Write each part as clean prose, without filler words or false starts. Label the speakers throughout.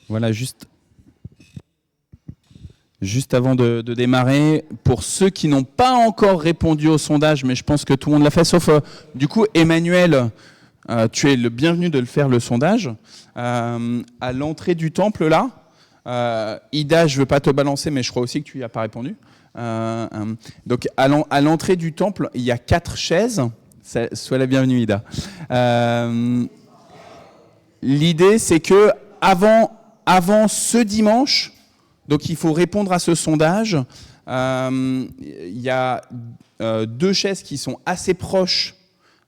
Speaker 1: Voilà, juste avant de démarrer, pour ceux qui n'ont pas encore répondu au sondage, mais je pense que tout le monde l'a fait, sauf du coup Emmanuel, tu es le bienvenu de le faire, le sondage. À l'entrée du temple, là, Ida, je ne veux pas te balancer, mais je crois aussi que tu n'y as pas répondu. Donc à l'entrée du temple, il y a 4 chaises. Sois la bienvenue, Ida. L'idée, c'est que avant ce dimanche, donc il faut répondre à ce sondage. Il y a 2 chaises qui sont assez proches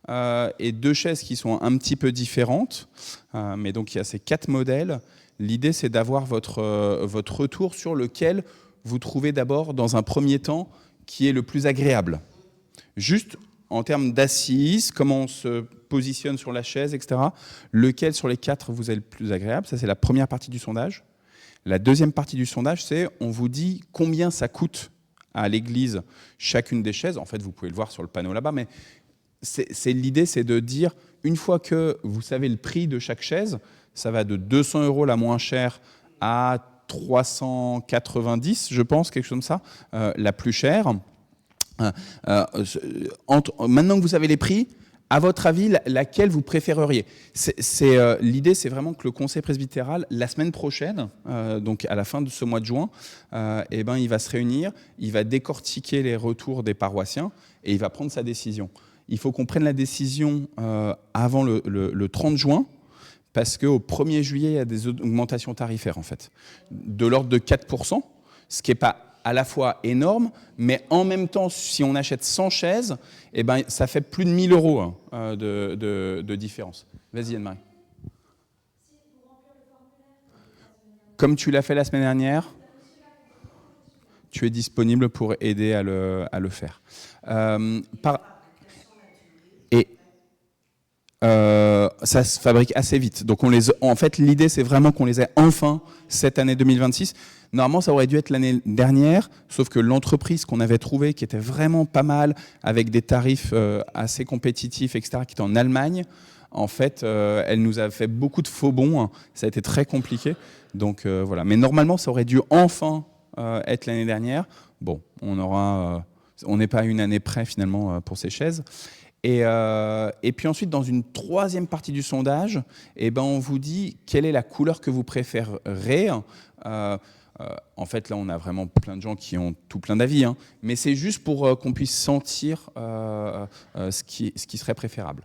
Speaker 1: et 2 chaises qui sont un petit peu différentes. Mais donc il y a ces 4 modèles. L'idée, c'est d'avoir votre retour sur lequel vous trouvez d'abord, dans un premier temps, qui est le plus agréable. Juste en termes d'assises, comment on se positionne sur la chaise, etc. Lequel sur les 4 vous est le plus agréable? Ça, c'est la première partie du sondage. La deuxième partie du sondage, c'est on vous dit combien ça coûte à l'église chacune des chaises. En fait, vous pouvez le voir sur le panneau là-bas, mais l'idée, c'est de dire, une fois que vous savez le prix de chaque chaise, ça va de 200 € la moins chère à 390, je pense, quelque chose comme ça, la plus chère. Maintenant que vous savez les prix, à votre avis, laquelle vous préféreriez? L'idée, c'est vraiment que le conseil presbytéral, la semaine prochaine, donc à la fin de ce mois de juin, il va se réunir, il va décortiquer les retours des paroissiens et il va prendre sa décision. Il faut qu'on prenne la décision avant le 30 juin, parce qu'au 1er juillet, il y a des augmentations tarifaires, en fait, de l'ordre de 4%, ce qui n'est pas à la fois énorme, mais en même temps, si on achète 100 chaises, ça fait plus de 1 000 € de différence. Vas-y, Anne-Marie. Comme tu l'as fait la semaine dernière, tu es disponible pour aider à le faire. Ça se fabrique assez vite. Donc en fait, l'idée, c'est vraiment qu'on les ait enfin cette année 2026. Normalement, ça aurait dû être l'année dernière, sauf que l'entreprise qu'on avait trouvée, qui était vraiment pas mal, avec des tarifs assez compétitifs, etc., qui était en Allemagne, en fait, elle nous a fait beaucoup de faux bons. Ça a été très compliqué. Donc voilà. Mais normalement, ça aurait dû enfin être l'année dernière. Bon, on n'est pas à une année près, finalement, pour ces chaises. Et puis ensuite, dans une troisième partie du sondage, on vous dit quelle est la couleur que vous préférez. En fait, là, on a vraiment plein de gens qui ont tout plein d'avis, mais c'est juste pour qu'on puisse sentir ce qui serait préférable.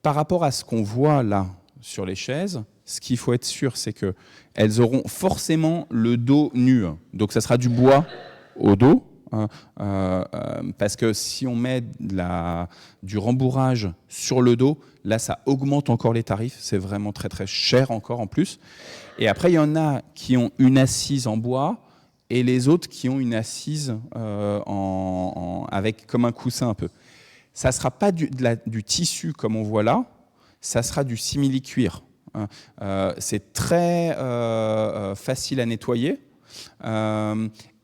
Speaker 1: Par rapport à ce qu'on voit là sur les chaises, ce qu'il faut être sûr, c'est qu'elles auront forcément le dos nu. Donc, ça sera du bois au dos. Parce que si on met du rembourrage sur le dos, là ça augmente encore les tarifs, c'est vraiment très très cher encore en plus. Et après il y en a qui ont une assise en bois et les autres qui ont une assise avec comme un coussin un peu. Ça ne sera pas du tissu comme on voit là, ça sera du simili-cuir. C'est très facile à nettoyer.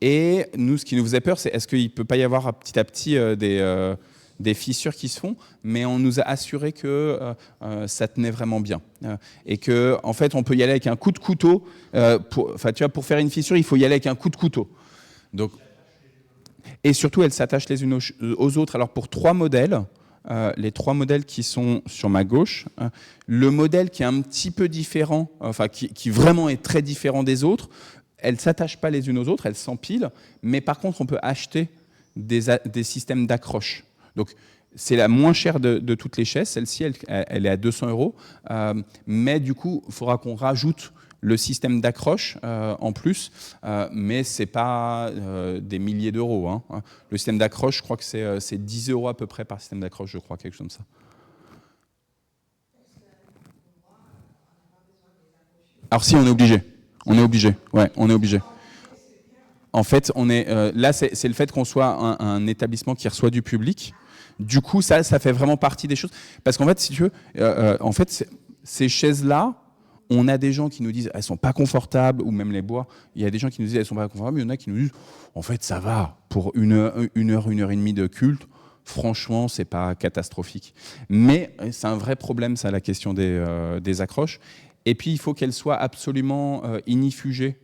Speaker 1: Et nous, ce qui nous faisait peur, c'est est-ce qu'il ne peut pas y avoir petit à petit des fissures qui se font, mais on nous a assuré que ça tenait vraiment bien. Et qu'en en fait, on peut y aller avec un coup de couteau. Pour faire une fissure, il faut y aller avec un coup de couteau. Donc, et surtout, elles s'attachent les unes aux autres. Alors, pour 3 modèles, les 3 modèles qui sont sur ma gauche, le modèle qui est un petit peu différent, qui vraiment est très différent des autres, elles ne s'attachent pas les unes aux autres, elles s'empilent, mais par contre, on peut acheter des systèmes d'accroche. Donc, c'est la moins chère de toutes les chaises. Celle-ci, elle est à 200 €. Mais du coup, il faudra qu'on rajoute le système d'accroche en plus. Mais ce n'est pas des milliers d'euros. Le système d'accroche, je crois que c'est 10 € à peu près par système d'accroche, je crois, quelque chose comme ça. Alors si, on est obligé. On est obligé, ouais, on est obligé. En fait, là, c'est le fait qu'on soit un établissement qui reçoit du public. Du coup, ça fait vraiment partie des choses. Parce qu'en fait, si tu veux, ces chaises-là, on a des gens qui nous disent elles sont pas confortables, ou même les bois. Il y a des gens qui nous disent elles sont pas confortables, mais il y en a qui nous disent en fait ça va pour une heure et demie de culte. Franchement, c'est pas catastrophique. Mais c'est un vrai problème, ça, la question des accroches. Et puis, il faut qu'elle soit absolument inifugée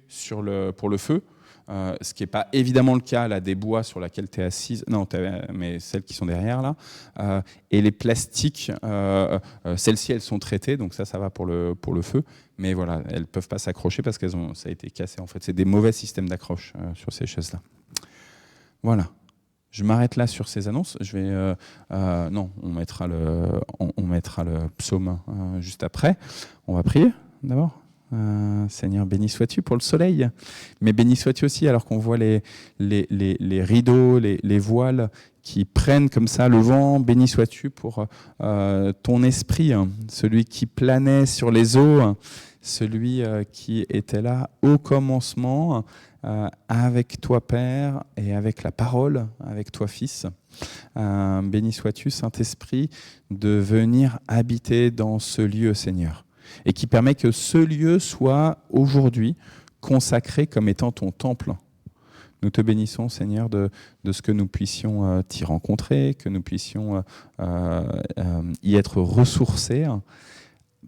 Speaker 1: pour le feu. Ce qui n'est pas évidemment le cas là, des bois sur lesquels tu es assise, non, mais celles qui sont derrière là. Et les plastiques, celles-ci, elles sont traitées, donc ça va pour le feu. Mais voilà, elles ne peuvent pas s'accrocher parce que ça a été cassé. En fait, c'est des mauvais systèmes d'accroche sur ces chaises-là. Voilà. Je m'arrête là sur ces annonces. Je vais, non, on mettra le psaume juste après. On va prier d'abord. Seigneur, béni sois-tu pour le soleil, mais béni sois-tu aussi alors qu'on voit les rideaux, les voiles qui prennent comme ça le vent. Béni sois-tu pour ton esprit, celui qui planait sur les eaux, celui qui était là au commencement, avec toi Père et avec la parole, avec toi Fils. Béni sois-tu Saint-Esprit de venir habiter dans ce lieu, Seigneur, et qui permet que ce lieu soit aujourd'hui consacré comme étant ton temple. Nous te bénissons, Seigneur, de ce que nous puissions t'y rencontrer, que nous puissions y être ressourcés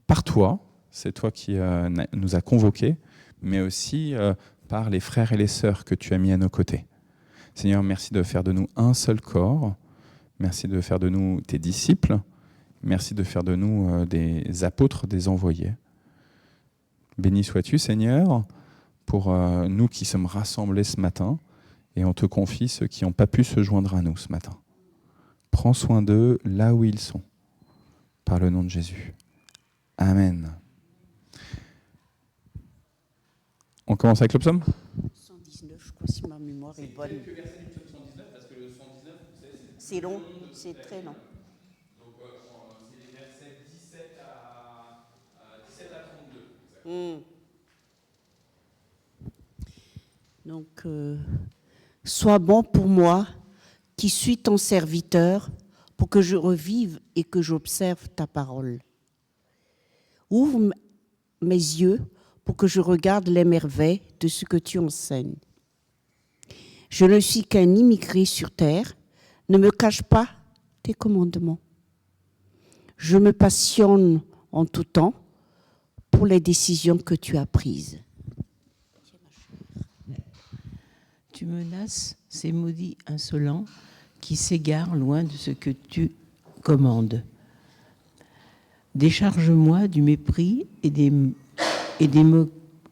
Speaker 1: par toi. C'est toi qui nous as convoqués, mais aussi par les frères et les sœurs que tu as mis à nos côtés. Seigneur, merci de faire de nous un seul corps. Merci de faire de nous tes disciples. Merci de faire de nous des apôtres, des envoyés. Béni sois-tu, Seigneur, pour nous qui sommes rassemblés ce matin, et on te confie ceux qui n'ont pas pu se joindre à nous ce matin. Prends soin d'eux là où ils sont, par le nom de Jésus. Amen. On commence avec le psaume ?
Speaker 2: 119, je crois, si ma mémoire est bonne.
Speaker 1: Quelques versets du psaume 119, parce que le 119, vous savez,
Speaker 2: c'est long, c'est très long.
Speaker 1: C'est les versets 17 à 32.
Speaker 2: Donc, sois bon pour moi, qui suis ton serviteur, pour que je revive et que j'observe ta parole. Ouvre mes yeux pour que je regarde les merveilles de ce que tu enseignes. Je ne suis qu'un immigré sur terre, ne me cache pas tes commandements. Je me passionne en tout temps pour les décisions que tu as prises.
Speaker 3: Tu menaces ces maudits insolents qui s'égarent loin de ce que tu commandes. Décharge-moi du mépris et des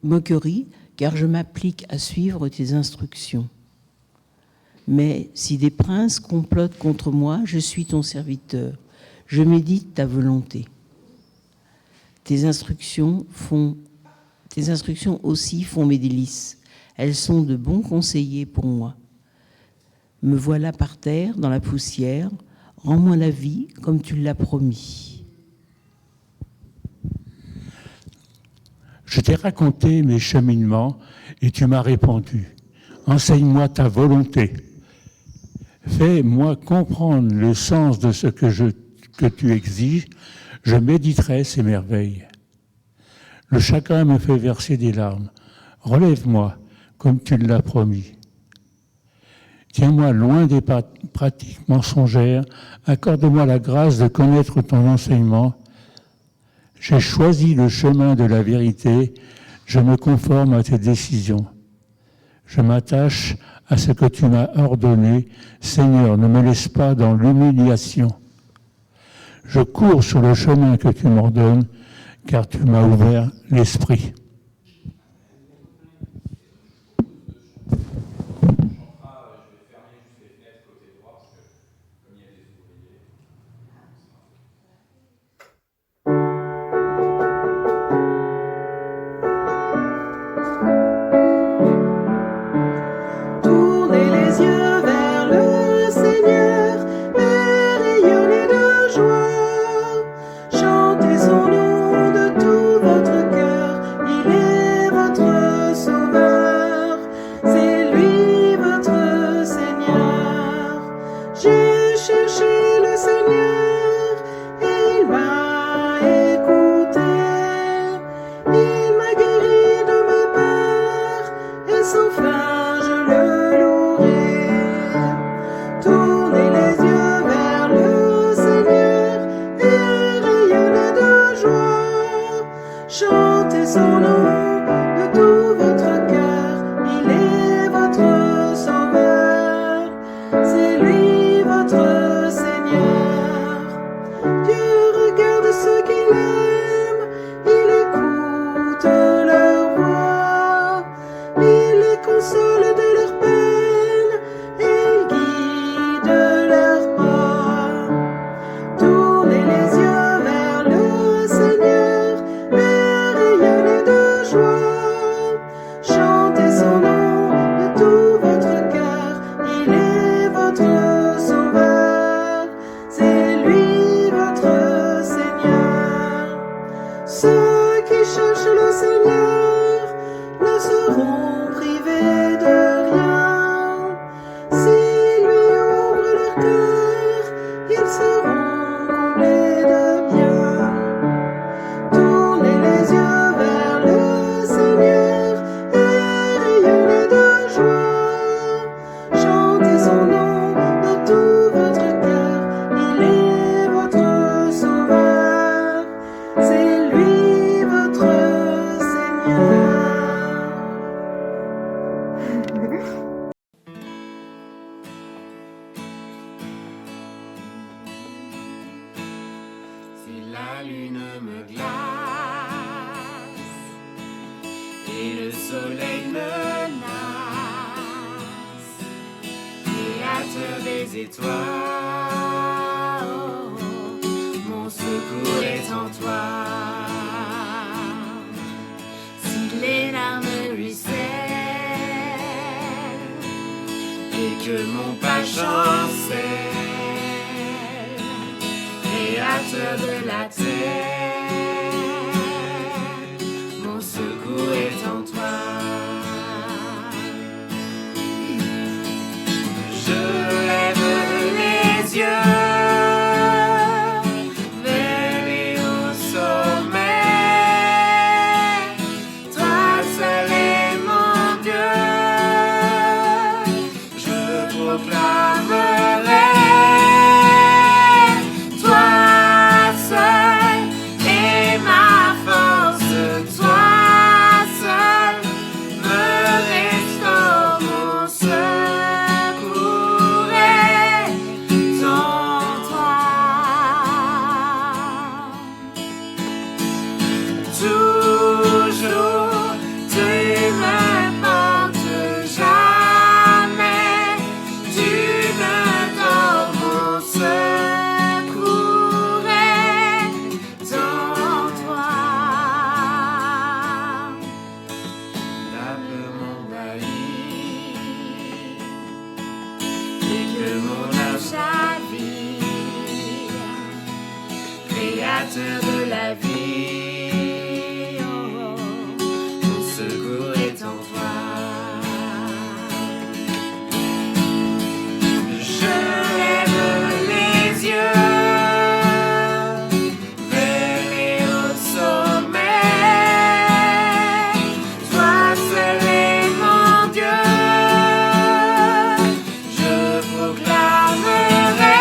Speaker 3: moqueries, car je m'applique à suivre tes instructions. Mais si des princes complotent contre moi, je suis ton serviteur. Je médite ta volonté. Tes instructions aussi font mes délices. Elles sont de bons conseillers pour moi. Me voilà par terre, dans la poussière. Rends-moi la vie comme tu l'as promis.
Speaker 4: Je t'ai raconté mes cheminements et tu m'as répondu. Enseigne-moi ta volonté. Fais-moi comprendre le sens de ce que tu exiges. Je méditerai ces merveilles. Le chagrin me fait verser des larmes. Relève-moi comme tu l'as promis. Tiens-moi loin des pratiques mensongères. Accorde-moi la grâce de connaître ton enseignement. J'ai choisi le chemin de la vérité. Je me conforme à tes décisions. Je m'attache à ce que tu m'as ordonné. Seigneur, ne me laisse pas dans l'humiliation. Je cours sur le chemin que tu m'ordonnes, car tu m'as ouvert l'esprit.
Speaker 5: Tournez les yeux vers le Seigneur et rayonnez de joie. Chantez son nom de tout votre cœur. Il son nom de tout votre cœur, il est votre sauveur, c'est lui votre Seigneur. Dieu regarde ceux qu'il aime, il écoute leur voix, il les console de leur peine et il guide leurs pas. Tournez les yeux vers le Seigneur, rayonnez de joie, chantez son nom de tout votre cœur, il est votre sauveur, c'est lui votre Seigneur. Ceux qui cherchent le Seigneur ne seront privés de rien. S'il lui ouvre leur cœur, ils seront comblés de bien. Tournez les yeux vers le Seigneur et rayonnez de joie. Chantez son nom de tout votre cœur, il est votre sauveur, c'est lui votre Seigneur.
Speaker 6: Si la lune me glace et le soleil menace, créateur des étoiles, mon secours est en toi. Si les larmes ruissellent et que mon pas chancelle, créateur de la terre, mon secours est en toi. Je lève les yeux vers les hauts sommets, toi seul est mon Dieu, je proclamerai. Créateur de la vie, oh, mon secours est en toi. Je lève les yeux vers les hauts sommets, toi seul est mon Dieu, je proclamerai.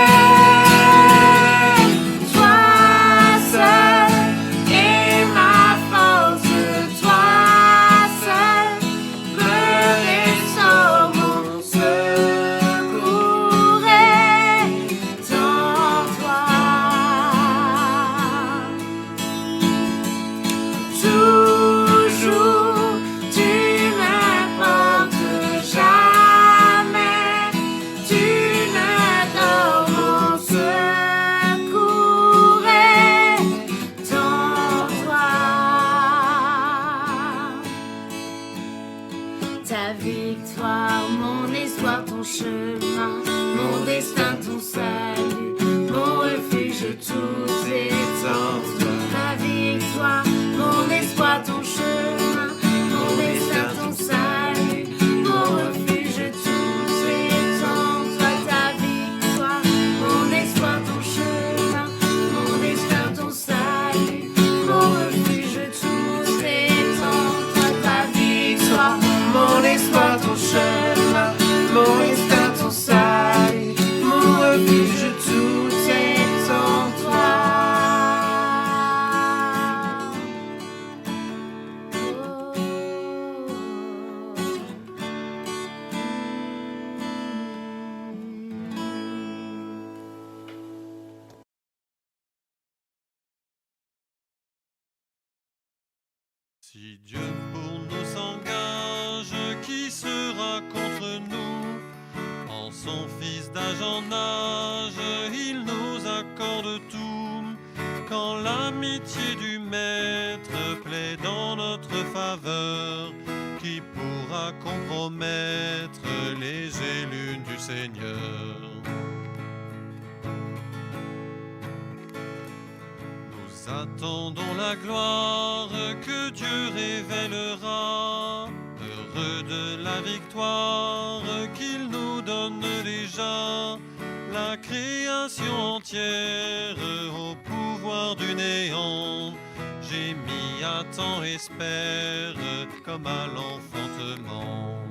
Speaker 6: Ta victoire, mon espoir, ton chemin, mon destin, ton salut, mon refuge, tout est en toi. Ta victoire, mon espoir, ton chemin, mon destin, ton salut, mon refuge, tout est en toi. Ta victoire, mon espoir, ton chemin, mon destin, ton salut, mon refuge, tout est en toi. Ta victoire, mon espoir, ton chemin, mon destin, ton salut, mon refuge.
Speaker 7: Si Dieu pour nous s'engage, qui sera contre nous? En son Fils d'âge en âge, il nous accorde tout. Quand l'amitié du Maître plaide en notre faveur, qui pourra compromettre les élus du Seigneur? Nous attendons la gloire que Dieu révélera, heureux de la victoire qu'il nous donne déjà. La création entière au pouvoir du néant gémit, attend, espère, comme à l'enfantement.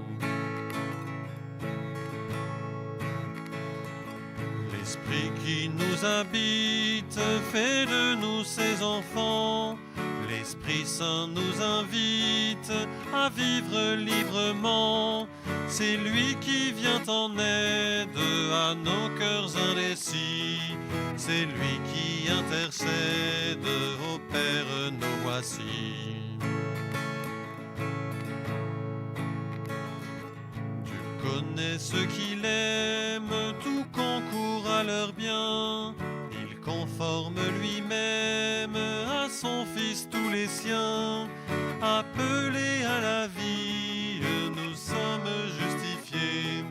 Speaker 7: L'Esprit qui nous habite fait de nous ses enfants. L'Esprit Saint nous invite à vivre librement. C'est lui qui vient en aide à nos cœurs indécis. C'est lui qui intercède, ô Père, nous voici. Dieu connaît ceux qu'il aime, tout concourt à leur bien. Il conforme lui-même à son Fils tous les siens. Appelés à la vie, nous sommes justifiés,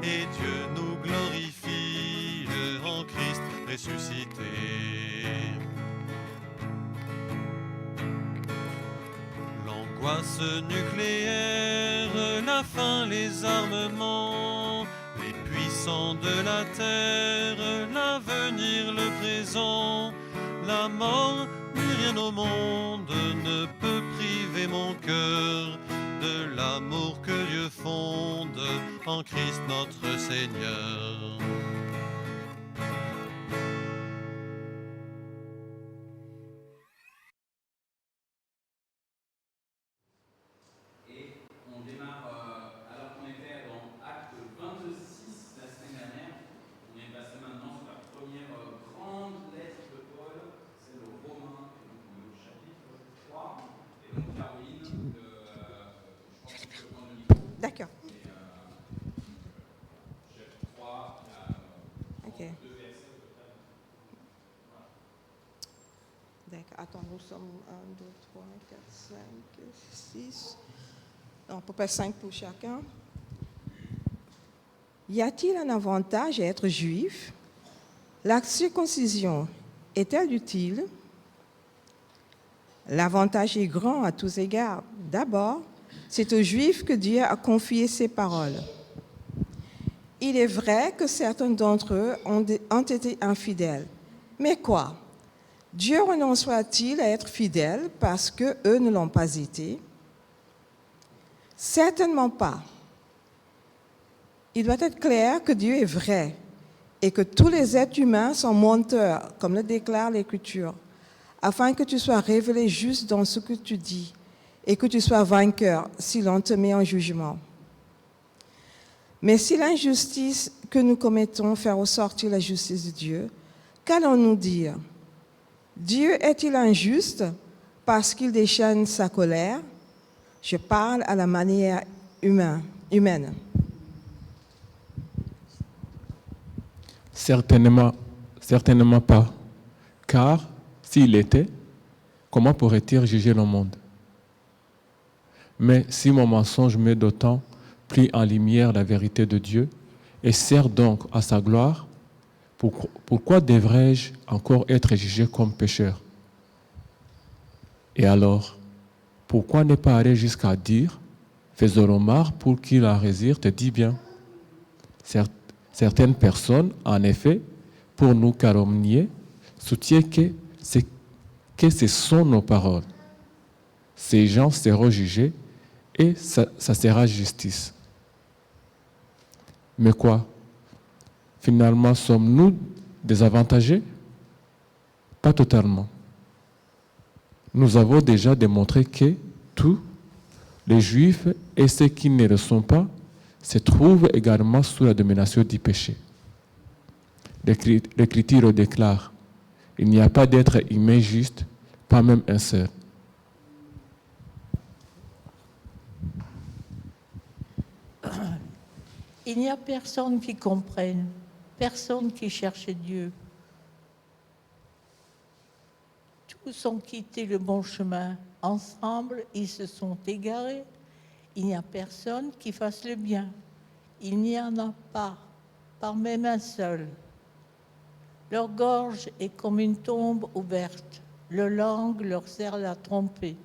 Speaker 7: et Dieu nous glorifie en Christ ressuscité. L'angoisse nucléaire, la faim, les armements, les puissants de la terre, l'avenir, le présent, la mort, ni rien au monde ne peut priver mon cœur de l'amour que Dieu fonde en Christ notre Seigneur.
Speaker 1: Et on démarre, alors qu'on était dans acte 22-6 la semaine dernière, on est passé maintenant sur la première grande lettre de Paul, celle aux Romains, et donc le chapitre 3. Et donc Caroline, je crois que c'est le point de micro.
Speaker 8: D'accord.
Speaker 1: Et chapitre 3,
Speaker 8: Ok.
Speaker 1: 2 versets au total. Voilà.
Speaker 8: D'accord. Attends, nous sommes 1, 2, 3, 4, 5, 6. On peut faire 5 pour chacun. Y a-t-il un avantage à être juif? La circoncision est-elle utile? L'avantage est grand à tous égards. D'abord, c'est aux Juifs que Dieu a confié ses paroles. Il est vrai que certains d'entre eux ont été infidèles. Mais quoi? Dieu renoncera-t-il à être fidèle parce qu'eux ne l'ont pas été? Certainement pas. Il doit être clair que Dieu est vrai et que tous les êtres humains sont menteurs, comme le déclare l'Écriture, afin que tu sois révélé juste dans ce que tu dis et que tu sois vainqueur si l'on te met en jugement. Mais si l'injustice que nous commettons fait ressortir la justice de Dieu, qu'allons-nous dire? Dieu est-il injuste parce qu'il déchaîne sa colère? Je parle à la manière humaine.
Speaker 9: Certainement pas. Car s'il était, comment pourrait-il juger le monde? Mais si mon mensonge met d'autant plus en lumière la vérité de Dieu et sert donc à sa gloire, pourquoi devrais-je encore être jugé comme pécheur? Et alors, pourquoi ne pas aller jusqu'à dire « Fais-le remarque pour qu'il en résiste, dis bien ». Certaines personnes, en effet, pour nous calomnier, soutiennent que ce sont nos paroles. Ces gens seront jugés et ça sera justice. Mais quoi? Finalement, sommes-nous désavantagés? Pas totalement. Nous avons déjà démontré que tous les Juifs et ceux qui ne le sont pas se trouvent également sous la domination du péché. L'Écriture déclare: il n'y a pas d'être humain juste, pas même un seul.
Speaker 10: Il n'y a personne qui comprenne, personne qui cherche Dieu. Tous ont quitté le bon chemin. Ensemble, ils se sont égarés. Il n'y a personne qui fasse le bien. Il n'y en a pas même un seul. Leur gorge est comme une tombe ouverte. Leur langue leur sert à tromper.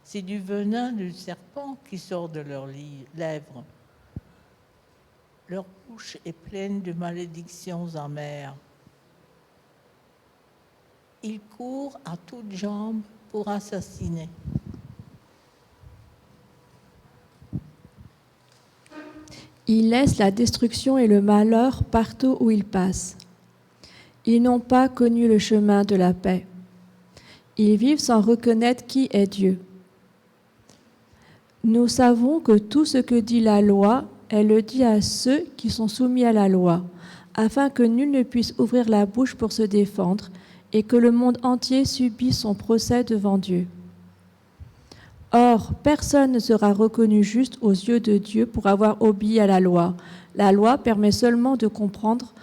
Speaker 10: C'est du venin du serpent qui sort de leurs lèvres. Leur bouche est pleine de malédictions amères. Ils courent à toutes jambes pour assassiner.
Speaker 11: Ils laissent la destruction et le malheur partout où ils passent. Ils n'ont pas connu le chemin de la paix. Ils vivent sans reconnaître qui est Dieu. Nous savons que tout ce que dit la loi, elle le dit à ceux qui sont soumis à la loi, afin que nul ne puisse ouvrir la bouche pour se défendre et que le monde entier subisse son procès devant Dieu. Or, personne ne sera reconnu juste aux yeux de Dieu pour avoir obéi à la loi. La loi permet seulement de prendre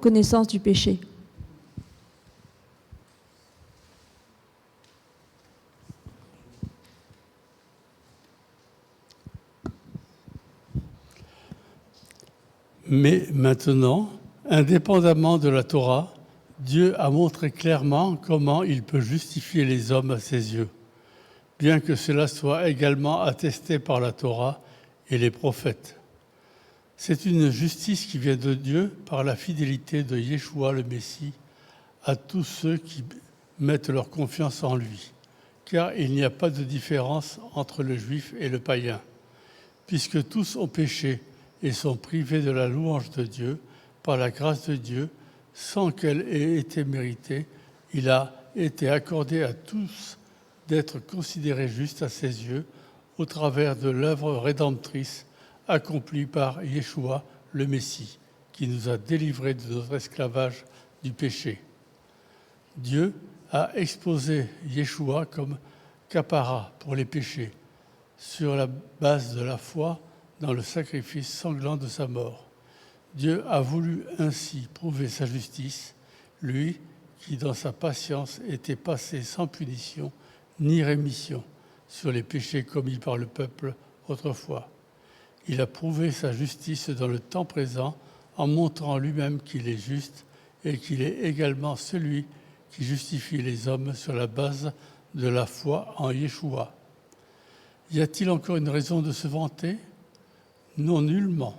Speaker 11: connaissance du péché.
Speaker 12: Mais maintenant, indépendamment de la Torah, Dieu a montré clairement comment il peut justifier les hommes à ses yeux, bien que cela soit également attesté par la Torah et les prophètes. C'est une justice qui vient de Dieu par la fidélité de Yeshua le Messie à tous ceux qui mettent leur confiance en lui, car il n'y a pas de différence entre le juif et le païen, puisque tous ont péché et sont privés de la louange de Dieu par la grâce de Dieu, sans qu'elle ait été méritée. Il a été accordé à tous d'être considérés justes à ses yeux au travers de l'œuvre rédemptrice accomplie par Yeshua le Messie, qui nous a délivrés de notre esclavage du péché. Dieu a exposé Yeshua comme capara pour les péchés, sur la base de la foi dans le sacrifice sanglant de sa mort. Dieu a voulu ainsi prouver sa justice, lui qui, dans sa patience, était passé sans punition ni rémission sur les péchés commis par le peuple autrefois. Il a prouvé sa justice dans le temps présent en montrant lui-même qu'il est juste et qu'il est également celui qui justifie les hommes sur la base de la foi en Yeshua. Y a-t-il encore une raison de se vanter ? Non, nullement.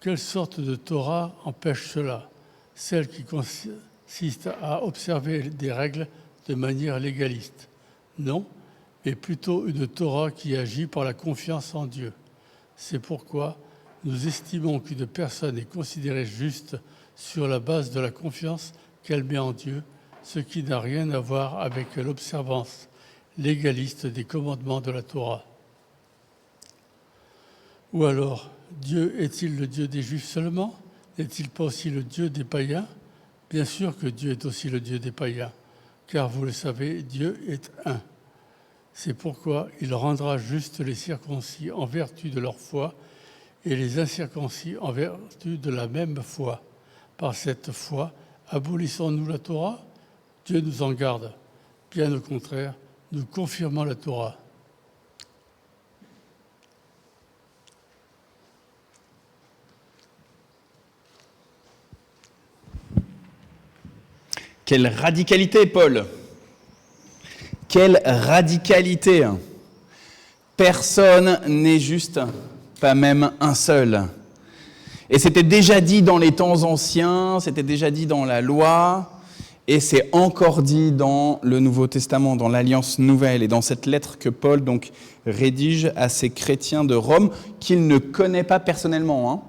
Speaker 12: Quelle sorte de Torah empêche cela ? Celle qui consiste à observer des règles de manière légaliste. Non, mais plutôt une Torah qui agit par la confiance en Dieu. C'est pourquoi nous estimons qu'une personne est considérée juste sur la base de la confiance qu'elle met en Dieu, ce qui n'a rien à voir avec l'observance légaliste des commandements de la Torah. Ou alors, Dieu est-il le Dieu des Juifs seulement ? N'est-il pas aussi le Dieu des païens ? Bien sûr que Dieu est aussi le Dieu des païens, car vous le savez, Dieu est un. C'est pourquoi il rendra juste les circoncis en vertu de leur foi et les incirconcis en vertu de la même foi. Par cette foi, abolissons-nous la Torah ? Dieu nous en garde. Bien au contraire, nous confirmons la Torah.
Speaker 1: Quelle radicalité, Paul! Quelle radicalité! Personne n'est juste, pas même un seul. Et c'était déjà dit dans les temps anciens, c'était déjà dit dans la loi, et c'est encore dit dans le Nouveau Testament, dans l'Alliance Nouvelle, et dans cette lettre que Paul donc rédige à ces chrétiens de Rome qu'il ne connaît pas personnellement.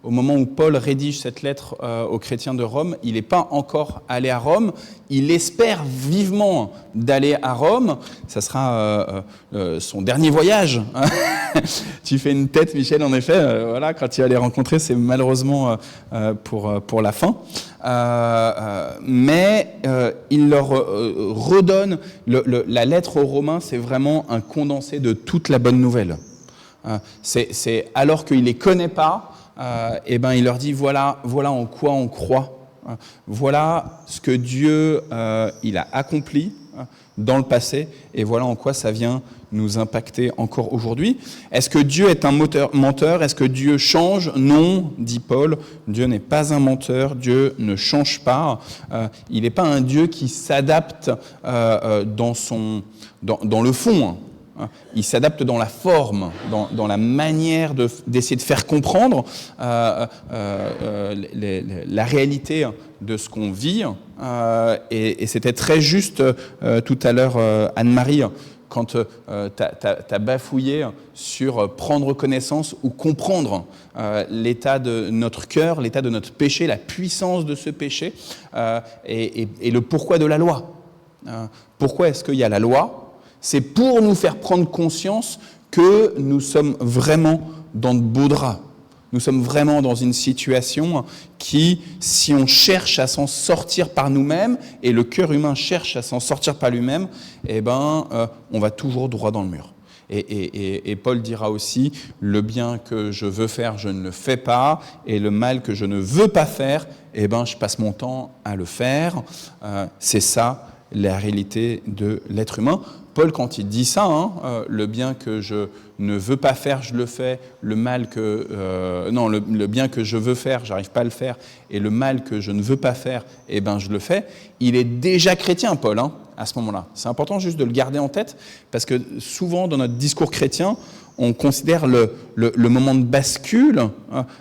Speaker 1: Au moment où Paul rédige cette lettre aux chrétiens de Rome, il n'est pas encore allé à Rome. Il espère vivement d'aller à Rome. Ça sera son dernier voyage. Tu fais une tête, Michel, en effet. Voilà, quand tu vas les rencontrer, c'est malheureusement pour la fin. Mais il leur redonne... la lettre aux Romains, c'est vraiment un condensé de toute la bonne nouvelle. C'est alors qu'il les connaît pas, et ben il leur dit voilà en quoi on croit. Voilà ce que Dieu il a accompli dans le passé, et voilà en quoi ça vient nous impacter encore aujourd'hui. Est-ce que Dieu est un menteur? Est-ce que Dieu change? Non, dit Paul. Dieu n'est pas un menteur, Dieu ne change pas. Il n'est pas un Dieu qui s'adapte dans le fond. Il s'adapte dans la forme, dans la manière d'essayer de faire comprendre la réalité de ce qu'on vit. Et c'était très juste tout à l'heure, Anne-Marie, quand tu as bafouillé sur prendre connaissance ou comprendre l'état de notre cœur, l'état de notre péché, la puissance de ce péché et le pourquoi de la loi. Pourquoi est-ce qu'il y a la loi? C'est pour nous faire prendre conscience que nous sommes vraiment dans de beaux draps. Nous sommes vraiment dans une situation qui, si on cherche à s'en sortir par nous-mêmes, et le cœur humain cherche à s'en sortir par lui-même, eh ben, on va toujours droit dans le mur. Et Paul dira aussi, le bien que je veux faire, je ne le fais pas, et le mal que je ne veux pas faire, eh ben, je passe mon temps à le faire. C'est ça, la réalité de l'être humain. Paul, quand il dit ça, le bien que je ne veux pas faire, je le fais, le mal que le bien que je veux faire, j'arrive pas à le faire, et le mal que je ne veux pas faire, eh ben je le fais. Il est déjà chrétien, Paul, à ce moment-là. C'est important juste de le garder en tête, parce que souvent dans notre discours chrétien, on considère le moment de bascule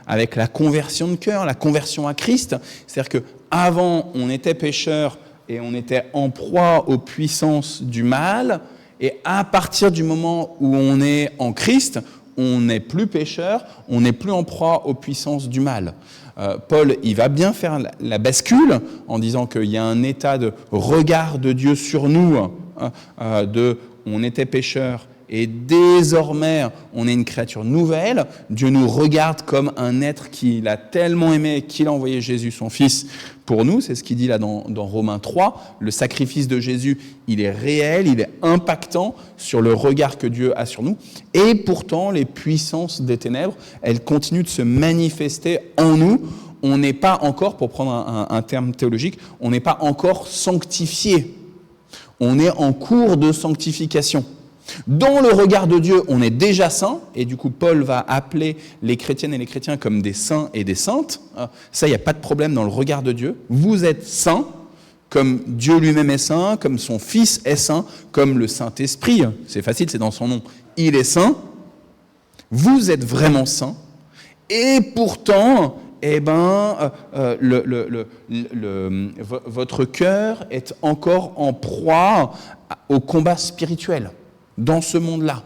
Speaker 1: avec la conversion de cœur, la conversion à Christ. C'est-à-dire que avant, on était pécheurs et on était en proie aux puissances du mal, et à partir du moment où on est en Christ, on n'est plus pécheur, on n'est plus en proie aux puissances du mal. Paul, il va bien faire la bascule en disant qu'il y a un état de regard de Dieu sur nous, on était pécheurs, et désormais, on est une créature nouvelle. Dieu nous regarde comme un être qu'il a tellement aimé qu'il a envoyé Jésus, son Fils, pour nous. C'est ce qu'il dit là dans Romains 3. Le sacrifice de Jésus, il est réel, il est impactant sur le regard que Dieu a sur nous. Et pourtant, les puissances des ténèbres, elles continuent de se manifester en nous. On n'est pas encore, pour prendre un terme théologique, on n'est pas encore sanctifié. On est en cours de sanctification. Dans le regard de Dieu, on est déjà saint, et du coup, Paul va appeler les chrétiennes et les chrétiens comme des saints et des saintes. Ça, il n'y a pas de problème dans le regard de Dieu. Vous êtes saints, comme Dieu lui-même est saint, comme son Fils est saint, comme le Saint-Esprit, c'est facile, c'est dans son nom, il est saint. Vous êtes vraiment saints, et pourtant, votre cœur est encore en proie au combat spirituel. Dans ce monde-là,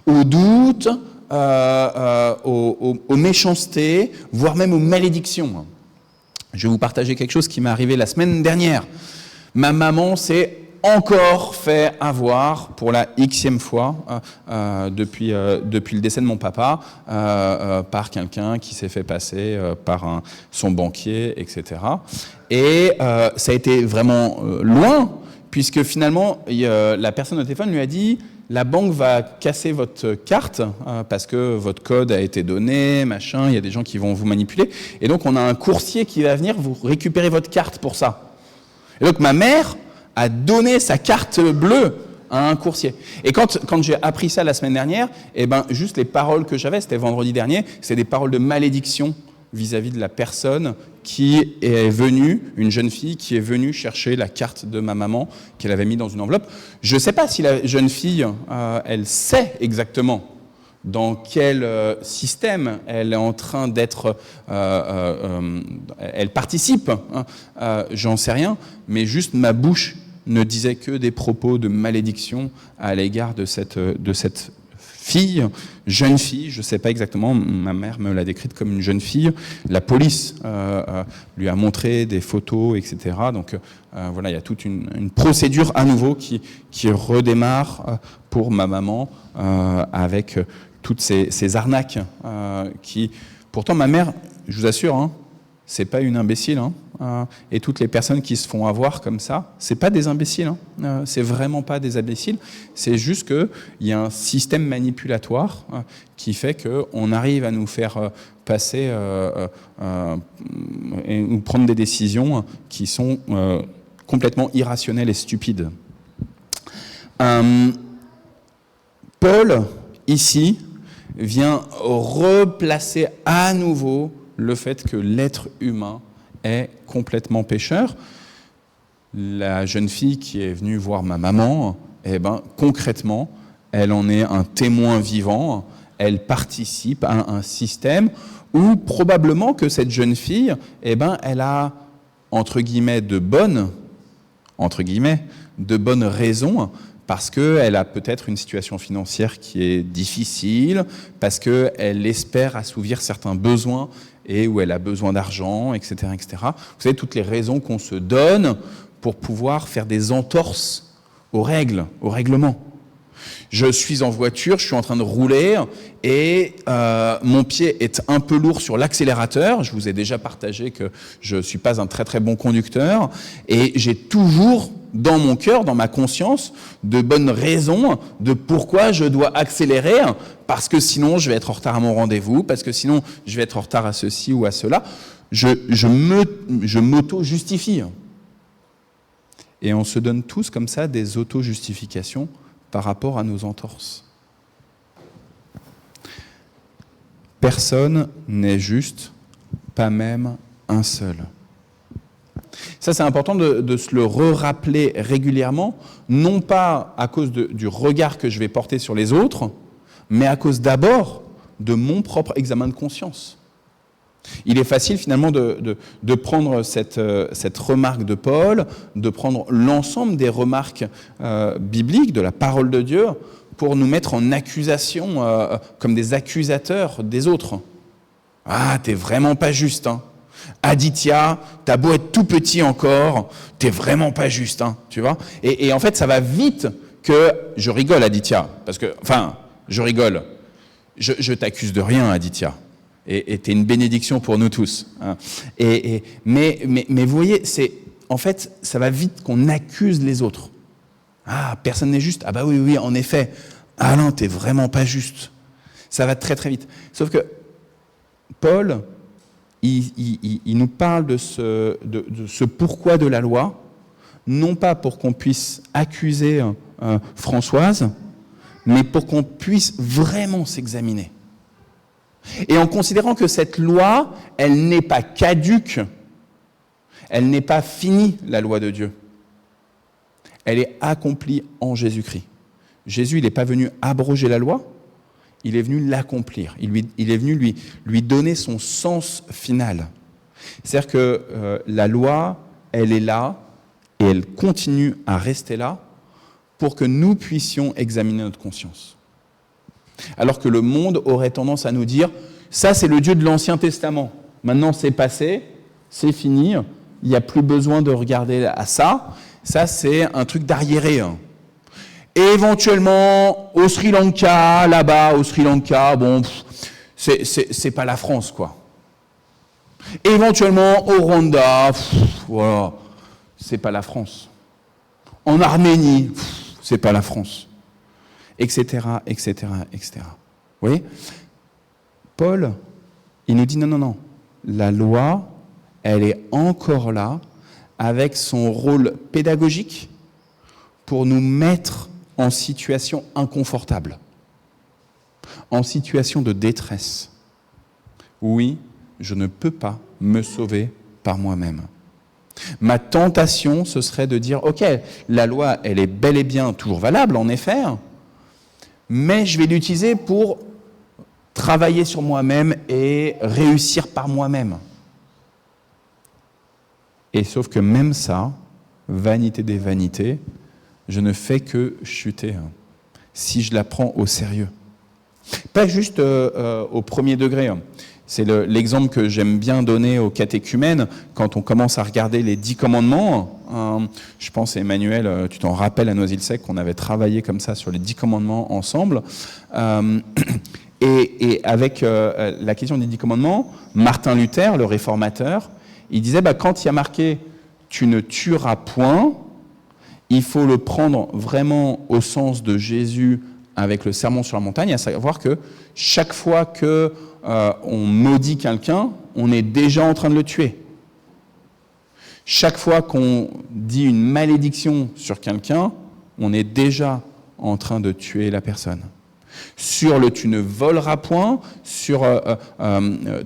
Speaker 1: aux doutes, aux méchancetés, voire même aux malédictions. Je vais vous partager quelque chose qui m'est arrivé la semaine dernière. Ma maman s'est encore fait avoir pour la xème fois depuis le décès de mon papa par quelqu'un qui s'est fait passer par son banquier, etc. Et ça a été vraiment loin, puisque finalement, la personne au téléphone lui a dit « La banque va casser votre carte parce que votre code a été donné, machin, il y a des gens qui vont vous manipuler. Et donc, on a un coursier qui va venir vous récupérer votre carte pour ça. » Et donc, ma mère a donné sa carte bleue à un coursier. Et quand j'ai appris ça la semaine dernière, juste les paroles que j'avais, c'était vendredi dernier, c'est des paroles de malédiction vis-à-vis de la personne qui est venue, une jeune fille qui est venue chercher la carte de ma maman qu'elle avait mis dans une enveloppe. Je ne sais pas si la jeune fille, elle sait exactement dans quel système elle est en train d'être, elle participe, j'en sais rien, mais juste ma bouche ne disait que des propos de malédiction à l'égard de cette fille, jeune fille, je ne sais pas exactement, ma mère me l'a décrite comme une jeune fille. La police lui a montré des photos, etc. Donc voilà, il y a toute une procédure à nouveau qui redémarre pour ma maman avec toutes ces arnaques qui... Pourtant, ma mère, je vous assure, c'est pas une imbécile. et toutes les personnes qui se font avoir comme ça, c'est pas des imbéciles, c'est vraiment pas des imbéciles, c'est juste qu'il y a un système manipulatoire qui fait qu'on arrive à nous faire passer et nous prendre des décisions qui sont complètement irrationnelles et stupides. Paul, ici, vient replacer à nouveau le fait que l'être humain est complètement pécheur. La jeune fille qui est venue voir ma maman, concrètement, elle en est un témoin vivant, elle participe à un système où probablement que cette jeune fille, elle a, entre guillemets, de bonnes raisons, parce qu'elle a peut-être une situation financière qui est difficile, parce qu'elle espère assouvir certains besoins et où elle a besoin d'argent, etc., etc. Vous savez, toutes les raisons qu'on se donne pour pouvoir faire des entorses aux règles, au règlement. Je suis en voiture, je suis en train de rouler et mon pied est un peu lourd sur l'accélérateur. Je vous ai déjà partagé que je ne suis pas un très très bon conducteur et j'ai toujours dans mon cœur, dans ma conscience, de bonnes raisons de pourquoi je dois accélérer, parce que sinon je vais être en retard à mon rendez-vous, parce que sinon je vais être en retard à ceci ou à cela. Je m'auto-justifie. Et on se donne tous comme ça des auto-justifications par rapport à nos entorses. Personne n'est juste, pas même un seul. Ça, c'est important de se le rappeler régulièrement, non pas à cause du regard que je vais porter sur les autres, mais à cause d'abord de mon propre examen de conscience. Il est facile finalement de prendre cette remarque de Paul, de prendre l'ensemble des remarques bibliques, de la parole de Dieu, pour nous mettre en accusation, comme des accusateurs des autres. Ah, t'es vraiment pas juste, hein. Aditya, t'as beau être tout petit encore, t'es vraiment pas juste, hein, tu vois. Et en fait, ça va vite que je rigole, Aditya, parce que, je rigole. Je t'accuse de rien, Aditya. Et t'es une bénédiction pour nous tous. Hein. Mais vous voyez, en fait, ça va vite qu'on accuse les autres. Ah, personne n'est juste. Ah bah oui, en effet. Ah non, t'es vraiment pas juste. Ça va très très vite. Sauf que Paul, il nous parle de ce pourquoi de la loi, non pas pour qu'on puisse accuser Françoise, mais pour qu'on puisse vraiment s'examiner. Et en considérant que cette loi, elle n'est pas caduque, elle n'est pas finie, la loi de Dieu. Elle est accomplie en Jésus-Christ. Jésus, il n'est pas venu abroger la loi, il est venu l'accomplir. Il est venu lui donner son sens final. C'est-à-dire que la loi, elle est là et elle continue à rester là pour que nous puissions examiner notre conscience. Alors que le monde aurait tendance à nous dire « ça, c'est le Dieu de l'Ancien Testament. Maintenant, c'est passé, c'est fini, il n'y a plus besoin de regarder à ça. Ça, c'est un truc d'arriéré. Hein. » Et éventuellement, au Sri Lanka, là-bas, au Sri Lanka, bon, c'est pas la France, quoi. Et éventuellement, au Rwanda, voilà, c'est pas la France. En Arménie, c'est pas la France. Etc., etc., etc. Vous voyez ? Paul, il nous dit non. La loi, elle est encore là, avec son rôle pédagogique, pour nous mettre en situation inconfortable, en situation de détresse. Oui, je ne peux pas me sauver par moi-même. Ma tentation, ce serait de dire, ok, la loi, elle est bel et bien toujours valable, en effet, mais je vais l'utiliser pour travailler sur moi-même et réussir par moi-même. Et sauf que même ça, vanité des vanités, je ne fais que chuter si je la prends au sérieux. Pas juste au premier degré. C'est l'exemple que j'aime bien donner aux catéchumènes quand on commence à regarder les 10 commandements. Je pense, Emmanuel, tu t'en rappelles à Noisy-le-Sec qu'on avait travaillé comme ça sur les 10 commandements ensemble. Et avec la question des 10 commandements, Martin Luther, le réformateur, Il disait, quand il y a marqué « tu ne tueras point », il faut le prendre vraiment au sens de Jésus avec le sermon sur la montagne, à savoir que chaque fois qu'on maudit quelqu'un, on est déjà en train de le tuer. Chaque fois qu'on dit une malédiction sur quelqu'un, on est déjà en train de tuer la personne. Sur le « tu ne voleras point », sur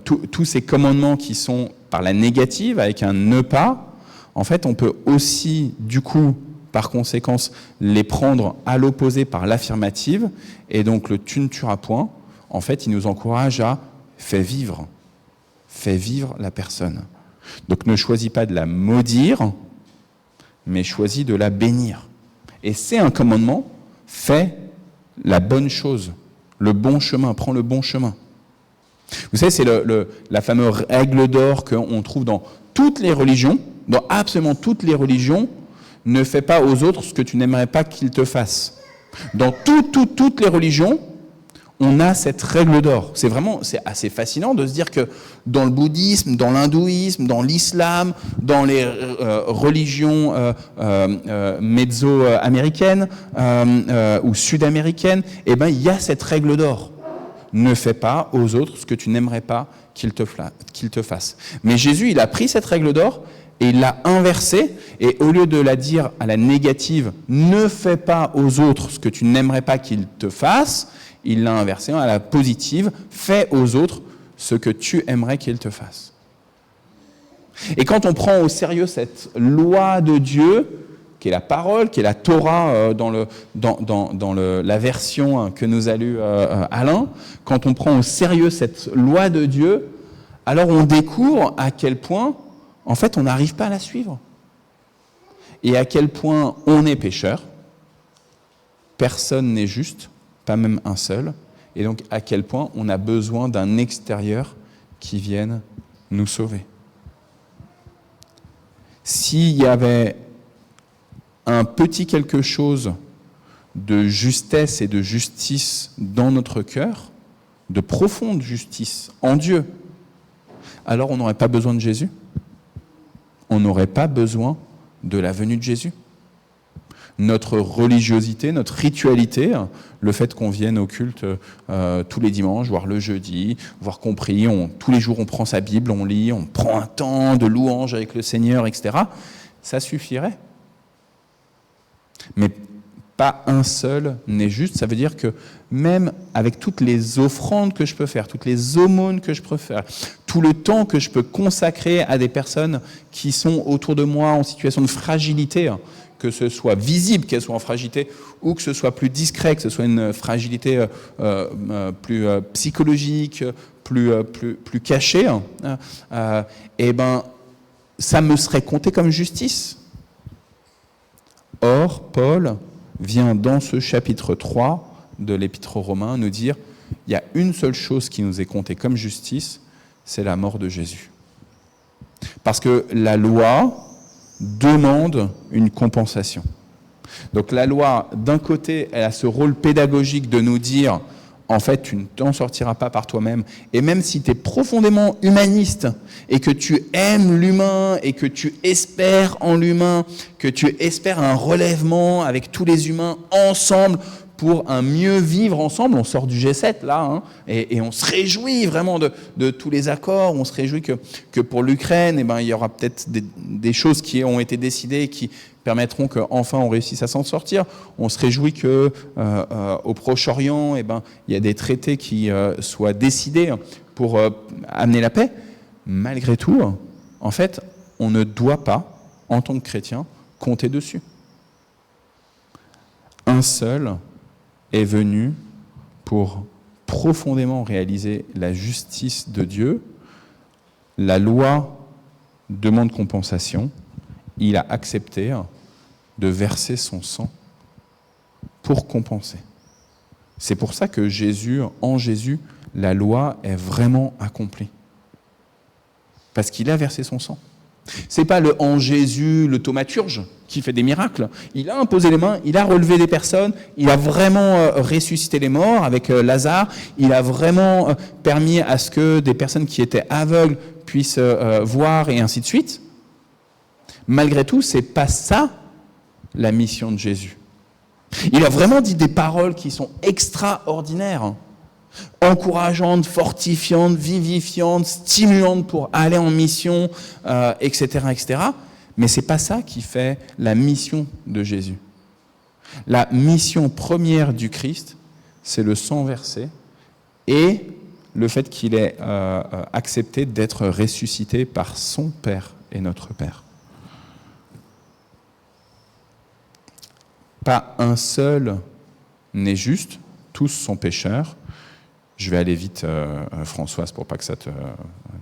Speaker 1: tous ces commandements qui sont par la négative, avec un « ne pas », en fait, on peut aussi, du coup, par conséquence, les prendre à l'opposé par l'affirmative. Et donc, le « tu ne tueras point », en fait, il nous encourage à « fais vivre la personne ». Donc, ne choisis pas de la maudire, mais choisis de la bénir. Et c'est un commandement, fais la bonne chose, le bon chemin, prends le bon chemin. Vous savez, c'est la fameuse règle d'or qu'on trouve dans toutes les religions, dans absolument toutes les religions, ne fais pas aux autres ce que tu n'aimerais pas qu'ils te fassent. Dans toutes les religions, on a cette règle d'or. C'est assez fascinant de se dire que dans le bouddhisme, dans l'hindouisme, dans l'islam, dans les religions mezzo-américaines ou sud-américaines, il y a cette règle d'or. Ne fais pas aux autres ce que tu n'aimerais pas qu'ils te fassent. Mais Jésus, il a pris cette règle d'or et il l'a inversée, et au lieu de la dire à la négative, ne fais pas aux autres ce que tu n'aimerais pas qu'ils te fassent, il l'a inversée à la positive, fais aux autres ce que tu aimerais qu'ils te fassent. Et quand on prend au sérieux cette loi de Dieu, qui est la parole, qui est la Torah dans la version que nous a lue Alain, quand on prend au sérieux cette loi de Dieu, alors on découvre à quel point, en fait, on n'arrive pas à la suivre. Et à quel point on est pécheur, personne n'est juste, pas même un seul, et donc à quel point on a besoin d'un extérieur qui vienne nous sauver. S'il y avait un petit quelque chose de justesse et de justice dans notre cœur, de profonde justice en Dieu, alors on n'aurait pas besoin de Jésus. On n'aurait pas besoin de la venue de Jésus. Notre religiosité, notre ritualité, le fait qu'on vienne au culte tous les dimanches, voire le jeudi, voire qu'on prie, tous les jours on prend sa Bible, on lit, on prend un temps de louange avec le Seigneur, etc., ça suffirait. Mais pas un seul n'est juste. Ça veut dire que même avec toutes les offrandes que je peux faire, toutes les aumônes que je peux faire, tout le temps que je peux consacrer à des personnes qui sont autour de moi en situation de fragilité, que ce soit visible, qu'elles soient en fragilité, ou que ce soit plus discret, que ce soit une fragilité plus psychologique, plus cachée, ça me serait compté comme justice. Or, Paul vient dans ce chapitre 3 de l'Épître aux Romains nous dire il y a une seule chose qui nous est comptée comme justice, c'est la mort de Jésus. Parce que la loi demande une compensation. Donc la loi, d'un côté, elle a ce rôle pédagogique de nous dire en fait, tu ne t'en sortiras pas par toi-même. Et même si tu es profondément humaniste et que tu aimes l'humain et que tu espères en l'humain, que tu espères un relèvement avec tous les humains ensemble pour un mieux vivre ensemble, on sort du G7 là, et on se réjouit vraiment de tous les accords, on se réjouit que pour l'Ukraine, il y aura peut-être des choses qui ont été décidées qui permettront qu'enfin on réussisse à s'en sortir. On se réjouit qu'au Proche-Orient, il y a des traités qui soient décidés pour amener la paix. Malgré tout, en fait, on ne doit pas, en tant que chrétien, compter dessus. Un seul est venu pour profondément réaliser la justice de Dieu. La loi demande compensation. Il a accepté de verser son sang pour compenser. C'est pour ça que en Jésus, la loi est vraiment accomplie. Parce qu'il a versé son sang. C'est pas en Jésus, le thaumaturge, qui fait des miracles. Il a imposé les mains, il a relevé des personnes, il a vraiment ressuscité les morts avec Lazare, il a vraiment permis à ce que des personnes qui étaient aveugles puissent voir et ainsi de suite. Malgré tout, c'est pas ça la mission de Jésus. Il a vraiment dit des paroles qui sont extraordinaires, encourageantes, fortifiantes, vivifiantes, stimulantes pour aller en mission, etc., etc. Mais c'est pas ça qui fait la mission de Jésus. La mission première du Christ, c'est le sang versé et le fait qu'il ait accepté d'être ressuscité par son Père et notre Père. Pas un seul n'est juste, tous sont pécheurs. Je vais aller vite, Françoise, pour pas que ça te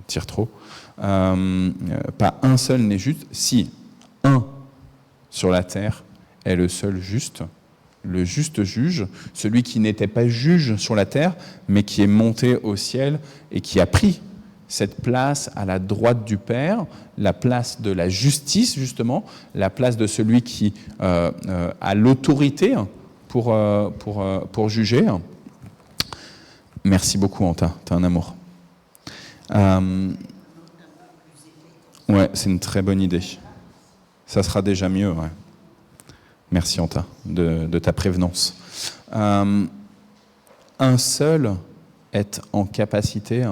Speaker 1: tire trop. Pas un seul n'est juste. Si un sur la terre est le seul juste, le juste juge, celui qui n'était pas juge sur la terre, mais qui est monté au ciel et qui a pris cette place à la droite du Père, la place de la justice, justement, la place de celui qui a l'autorité pour juger. Merci beaucoup, Anta, t'es un amour. Ouais, c'est une très bonne idée. Ça sera déjà mieux, ouais. Merci, Anta, de ta prévenance. Un seul est en capacité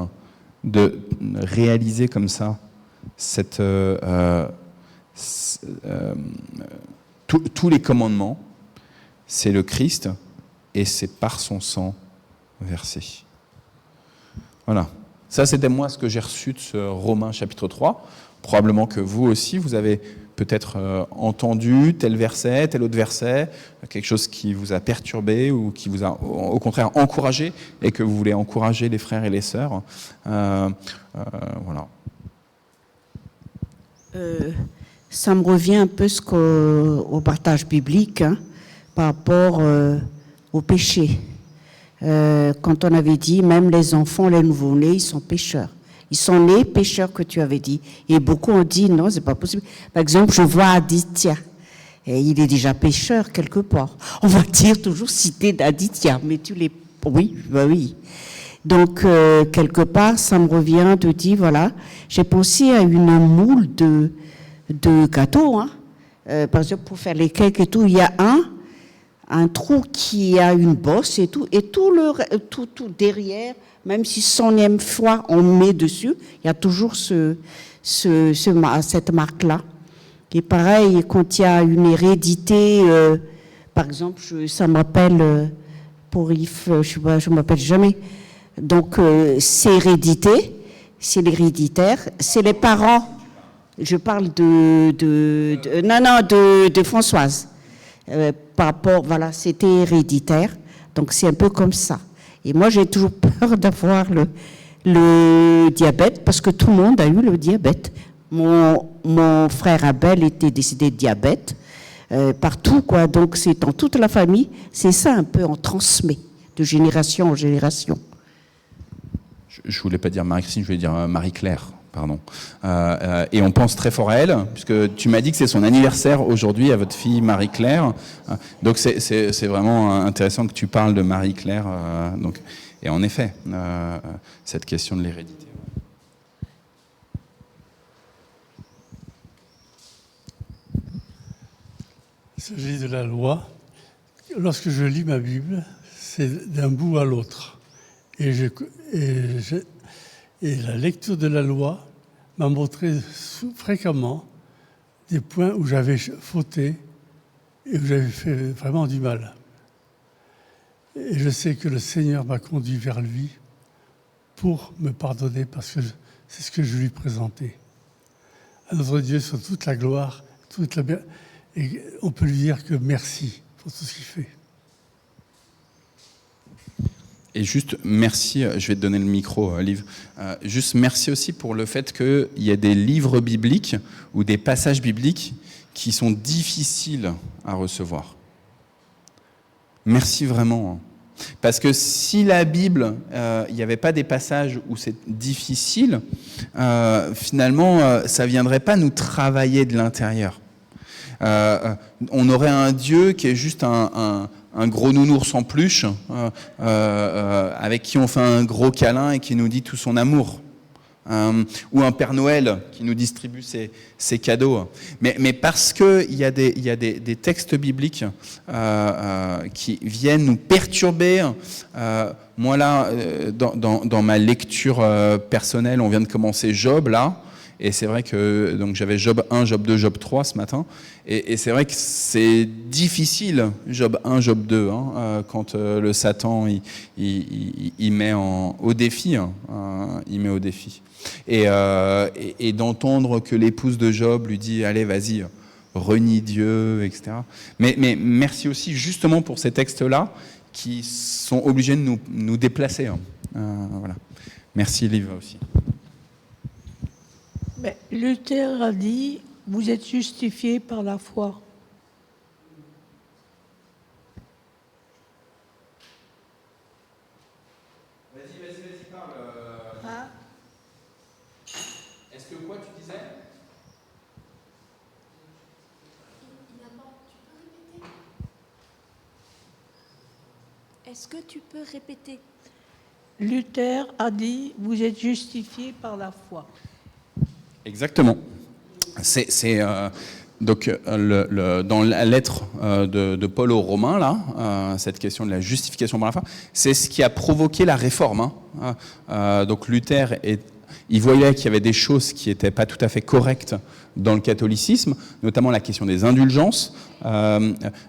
Speaker 1: de réaliser comme ça tous les commandements, c'est le Christ, et c'est par son sang versé. Voilà. Ça, c'était moi ce que j'ai reçu de ce Romains chapitre 3. Probablement que vous aussi, vous avez peut-être entendu tel verset, tel autre verset, quelque chose qui vous a perturbé ou qui vous a au contraire encouragé et que vous voulez encourager les frères et les sœurs. Voilà.
Speaker 2: Ça me revient un peu au partage biblique par rapport au péché. Quand on avait dit, même les enfants, les nouveau-nés, ils sont pécheurs. Ils sont nés pécheurs, que tu avais dit. Et beaucoup ont dit, non, c'est pas possible. Par exemple, je vois Aditya. Et il est déjà pécheur quelque part. On va dire toujours citer d'Aditya, mais tu l'es... Oui, bah oui. Donc, quelque part, ça me revient de dire, voilà, j'ai pensé à une moule de gâteau, par exemple, pour faire les cakes et tout, il y a un trou qui a une bosse et tout derrière, même si 100e fois on met dessus, il y a toujours cette marque-là. Et pareil, quand il y a une hérédité, par exemple, ça m'appelle, pour Yves, je ne m'appelle jamais. Donc, c'est hérédité, c'est l'héréditaire, c'est les parents. Je parle de Françoise. Par rapport, voilà, c'était héréditaire. Donc, c'est un peu comme ça. Et moi, j'ai toujours peur d'avoir le diabète, parce que tout le monde a eu le diabète. Mon frère Abel était décédé de diabète, partout, quoi. Donc, c'est dans toute la famille. C'est ça, un peu, on transmet de génération en génération.
Speaker 1: Je voulais pas dire Marie-Christine, je voulais dire Marie-Claire. Pardon. Et on pense très fort à elle, puisque tu m'as dit que c'est son anniversaire aujourd'hui à votre fille Marie-Claire. Donc c'est vraiment intéressant que tu parles de Marie-Claire. Et en effet, cette question de l'hérédité.
Speaker 12: Il s'agit de la loi. Lorsque je lis ma Bible, c'est d'un bout à l'autre. Et la lecture de la loi m'a montré fréquemment des points où j'avais fauté et où j'avais fait vraiment du mal. Et je sais que le Seigneur m'a conduit vers lui pour me pardonner, parce que c'est ce que je lui présentais. À notre Dieu soit toute la gloire, et on peut lui dire que merci pour tout ce qu'il fait.
Speaker 1: Et juste merci, je vais te donner le micro, Liv. Juste merci aussi pour le fait qu'il y a des livres bibliques ou des passages bibliques qui sont difficiles à recevoir. Merci vraiment. Parce que si la Bible, il n'y avait pas des passages où c'est difficile, finalement, ça ne viendrait pas nous travailler de l'intérieur. On aurait un Dieu qui est juste un gros nounours en peluche, avec qui on fait un gros câlin et qui nous dit tout son amour. ou un Père Noël qui nous distribue ses cadeaux, mais parce qu'il y a des textes bibliques qui viennent nous perturber. Moi là, dans ma lecture personnelle, on vient de commencer Job là, et c'est vrai que donc j'avais Job 1, Job 2, Job 3 ce matin, et c'est vrai que c'est difficile, Job 1, Job 2, quand le Satan il met au défi, il met au défi. Et d'entendre que l'épouse de Job lui dit « Allez, vas-y, renie Dieu », etc. Mais merci aussi justement pour ces textes-là qui sont obligés de nous déplacer. Voilà. Merci, Liv, aussi.
Speaker 10: Mais Luther a dit « Vous êtes justifiés par la foi ».
Speaker 1: Vas-y, parle. Est-ce que quoi tu disais ?
Speaker 11: Est-ce que tu peux répéter ?
Speaker 10: Luther a dit « Vous êtes justifiés par la foi ».
Speaker 1: Exactement. Donc, dans la lettre de Paul aux Romains, là, cette question de la justification par la foi, c'est ce qui a provoqué la réforme. Donc Luther, il voyait qu'il y avait des choses qui n'étaient pas tout à fait correctes dans le catholicisme, notamment la question des indulgences,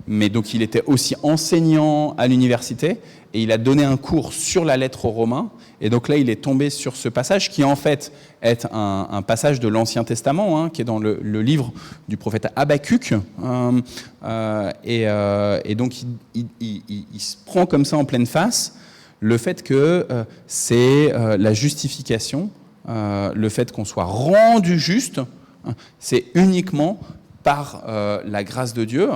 Speaker 1: mais donc il était aussi enseignant à l'université, et il a donné un cours sur la lettre aux Romains, et donc là il est tombé sur ce passage qui en fait est un passage de l'Ancien Testament, qui est dans le livre du prophète Habacuc, et donc il se prend comme ça en pleine face le fait que c'est la justification, le fait qu'on soit rendu juste, c'est uniquement par la grâce de Dieu,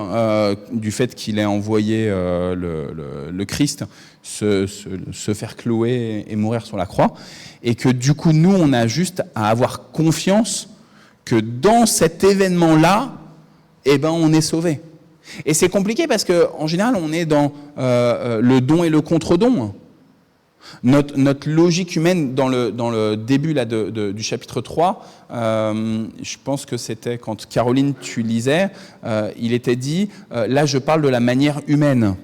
Speaker 1: du fait qu'il ait envoyé le Christ se faire clouer et mourir sur la croix, et que du coup nous on a juste à avoir confiance que dans cet événement-là, on est sauvé. Et c'est compliqué parce qu'en général on est dans le don et le contre-don. Notre logique humaine dans le début là, du chapitre 3, je pense que c'était quand Caroline tu lisais, il était dit, là je parle de la manière humaine.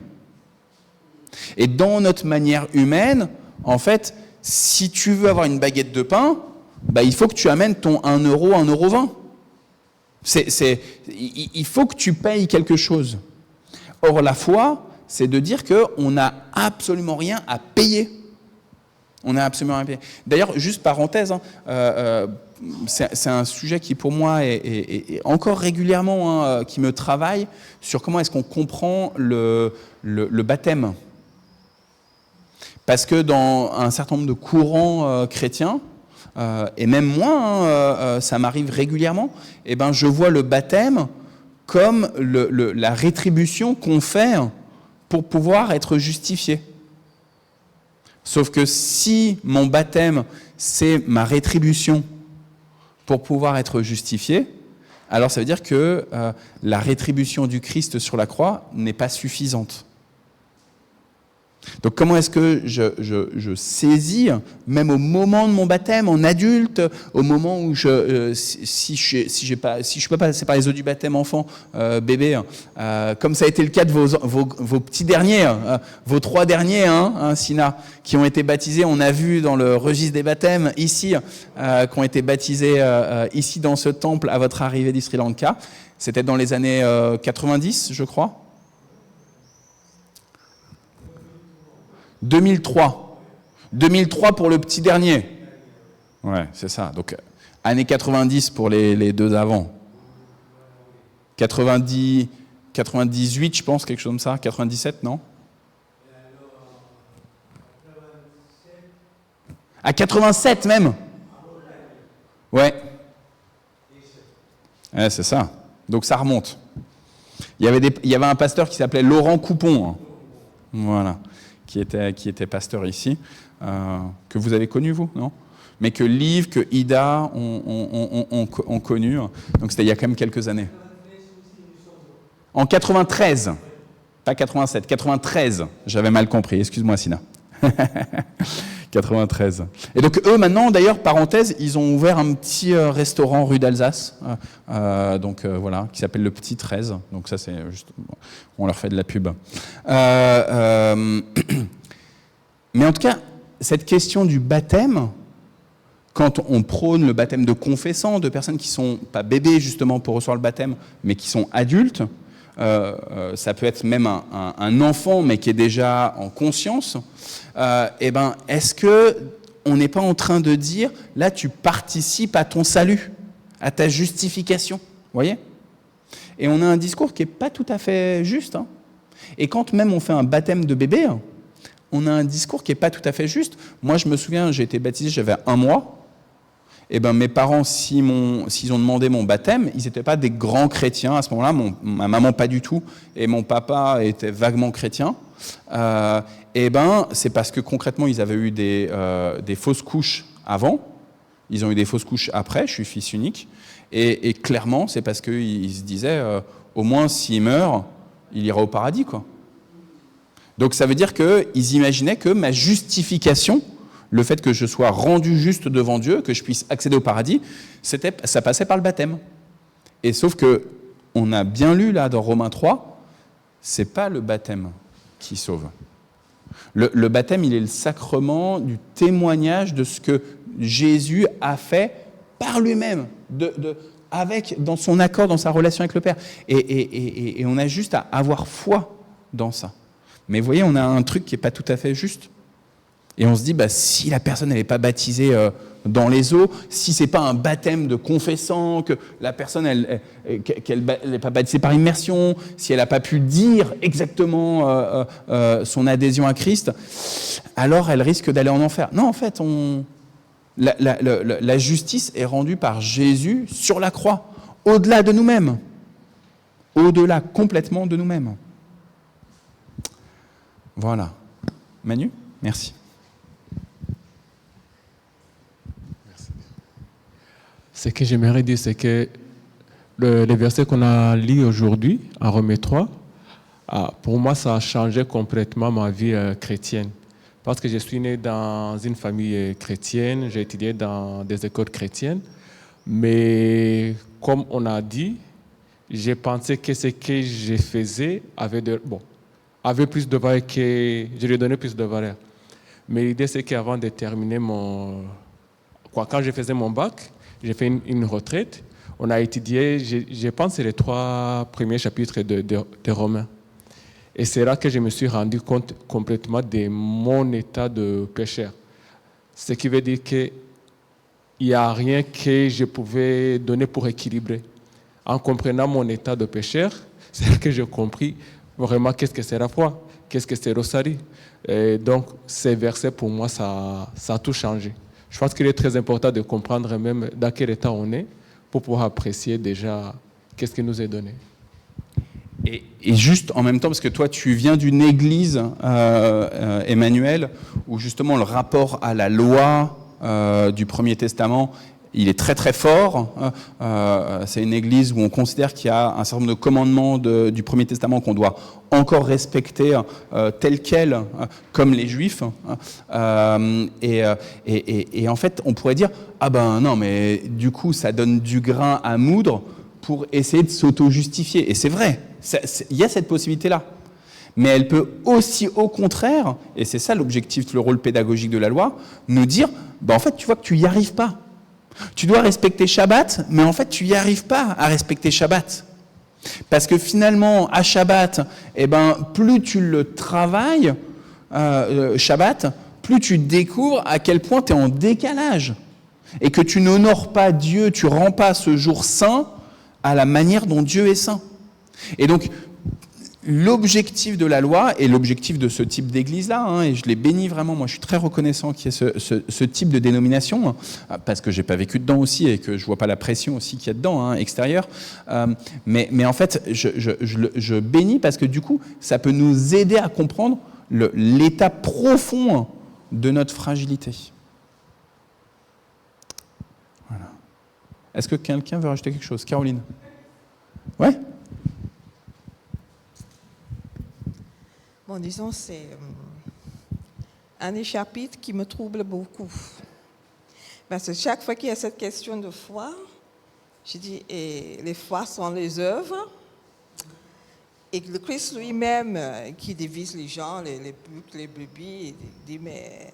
Speaker 1: Et dans notre manière humaine, en fait, si tu veux avoir une baguette de pain, il faut que tu amènes ton 1 euro, 1,20 €. Il faut que tu payes quelque chose. Or la foi, c'est de dire qu'on n'a absolument rien à payer. On n'a absolument rien à payer. D'ailleurs, juste parenthèse, c'est un sujet qui pour moi est encore régulièrement qui me travaille sur comment est-ce qu'on comprend le baptême. Parce que dans un certain nombre de courants chrétiens, et même moi, ça m'arrive régulièrement, je vois le baptême comme la rétribution qu'on fait pour pouvoir être justifié. Sauf que si mon baptême, c'est ma rétribution pour pouvoir être justifié, alors ça veut dire que la rétribution du Christ sur la croix n'est pas suffisante. Donc comment est-ce que je saisis, même au moment de mon baptême, en adulte, au moment où si je peux passer par les eaux du baptême enfant, bébé, comme ça a été le cas de vos petits derniers, vos 3 derniers, Sina, qui ont été baptisés, on a vu dans le registre des baptêmes ici, qui ont été baptisés ici dans ce temple à votre arrivée du Sri Lanka. C'était dans les années 90, je crois. 2003 pour le petit dernier. Ouais, c'est ça. Donc, années 90 pour les 2 avant. 98, je pense, quelque chose comme ça. 97, non ? À 87 même. Ouais. Ouais, c'est ça. Donc ça remonte. Il y avait un pasteur qui s'appelait Laurent Coupon. Voilà. Qui était pasteur ici, que vous avez connu, vous, non ? Mais que Liv, que Ida ont connu. Donc c'était il y a quand même quelques années. En 93, pas 87, 93, j'avais mal compris, excuse-moi Sina. 93. Et donc eux maintenant, d'ailleurs, parenthèse, ils ont ouvert un petit restaurant rue d'Alsace, voilà, qui s'appelle le Petit 13. Donc ça c'est juste, on leur fait de la pub. Mais en tout cas, cette question du baptême, quand on prône le baptême de confessants, de personnes qui sont pas bébés justement pour recevoir le baptême, mais qui sont adultes, ça peut être même un enfant, mais qui est déjà en conscience, est-ce que on n'est pas en train de dire, là, tu participes à ton salut, à ta justification, vous voyez ? Et on a un discours qui n'est pas tout à fait juste. Hein. Et quand même on fait un baptême de bébé, on a un discours qui n'est pas tout à fait juste. Moi, je me souviens, j'ai été baptisé, j'avais 1 mois. Et mes parents, s'ils ont demandé mon baptême, ils n'étaient pas des grands chrétiens à ce moment-là. Ma maman, pas du tout. Et mon papa était vaguement chrétien. C'est parce que concrètement, ils avaient eu des fausses couches avant. Ils ont eu des fausses couches après. Je suis fils unique. Et clairement, c'est parce qu'ils se disaient, au moins, s'il meurt, il ira au paradis, quoi. Donc ça veut dire qu'ils imaginaient que ma justification, le fait que je sois rendu juste devant Dieu, que je puisse accéder au paradis, ça passait par le baptême. Et sauf que on a bien lu là dans Romains 3, c'est pas le baptême qui sauve. Le baptême, il est le sacrement du témoignage de ce que Jésus a fait par lui-même, dans son accord, dans sa relation avec le Père. Et on a juste à avoir foi dans ça. Mais vous voyez, on a un truc qui n'est pas tout à fait juste. Et on se dit, si la personne n'est pas baptisée dans les eaux, si ce n'est pas un baptême de confessant, que la personne qu'elle n'est pas baptisée par immersion, si elle n'a pas pu dire exactement son adhésion à Christ, alors elle risque d'aller en enfer. Non, en fait, la justice est rendue par Jésus sur la croix, au-delà de nous-mêmes, au-delà complètement de nous-mêmes. Voilà. Manu, merci.
Speaker 9: Ce que j'aimerais dire, c'est que les versets qu'on a lus aujourd'hui, en Romains 3, pour moi, ça a changé complètement ma vie chrétienne. Parce que je suis né dans une famille chrétienne, j'ai étudié dans des écoles chrétiennes, mais comme on a dit, j'ai pensé que ce que je faisais avait plus de valeur, que je lui donnais plus de valeur. Mais l'idée, c'est qu'avant de terminer quand je faisais mon bac, j'ai fait une retraite. On a étudié, je pense, les 3 premiers chapitres de Romains. Et c'est là que je me suis rendu compte complètement de mon état de pécheur. Ce qui veut dire qu'il n'y a rien que je pouvais donner pour équilibrer. En comprenant mon état de pécheur, c'est là que j'ai compris vraiment qu'est-ce que c'est la foi, qu'est-ce que c'est Rosary. Et donc, ces versets, pour moi, ça a tout changé. Je pense qu'il est très important de comprendre même dans quel état on est pour pouvoir apprécier déjà qu'est-ce qui nous est donné.
Speaker 1: Et juste en même temps, parce que toi, tu viens d'une église, Emmanuel, où justement le rapport à la loi du Premier Testament, il est très très fort. C'est une église où on considère qu'il y a un certain nombre de commandements du Premier Testament qu'on doit encore respecter tels quels, comme les Juifs. Et en fait, on pourrait dire, non, mais du coup, ça donne du grain à moudre pour essayer de s'auto-justifier. Et c'est vrai, il y a cette possibilité-là. Mais elle peut aussi, au contraire, et c'est ça l'objectif, le rôle pédagogique de la loi, nous dire, en fait, tu vois que tu n'y arrives pas. Tu dois respecter Shabbat, mais en fait, tu n'y arrives pas à respecter Shabbat. Parce que finalement, à Shabbat, plus tu le travailles, Shabbat, plus tu découvres à quel point tu es en décalage. Et que tu n'honores pas Dieu, tu ne rends pas ce jour saint à la manière dont Dieu est saint. Et donc, l'objectif de la loi et l'objectif de ce type d'église-là, et je les bénis vraiment, moi je suis très reconnaissant qu'il y ait ce type de dénomination, parce que je n'ai pas vécu dedans aussi et que je ne vois pas la pression aussi qu'il y a dedans, extérieure. Mais en fait, je bénis parce que du coup, ça peut nous aider à comprendre l'état profond de notre fragilité. Voilà. Est-ce que quelqu'un veut rajouter quelque chose ? Caroline ? Ouais ?
Speaker 8: Bon, disons, c'est un des chapitres qui me trouble beaucoup. Parce que chaque fois qu'il y a cette question de foi, je dis, et les foi sont les œuvres, et le Christ lui-même, qui divise les gens, les bucs, les brebis, il dit, mais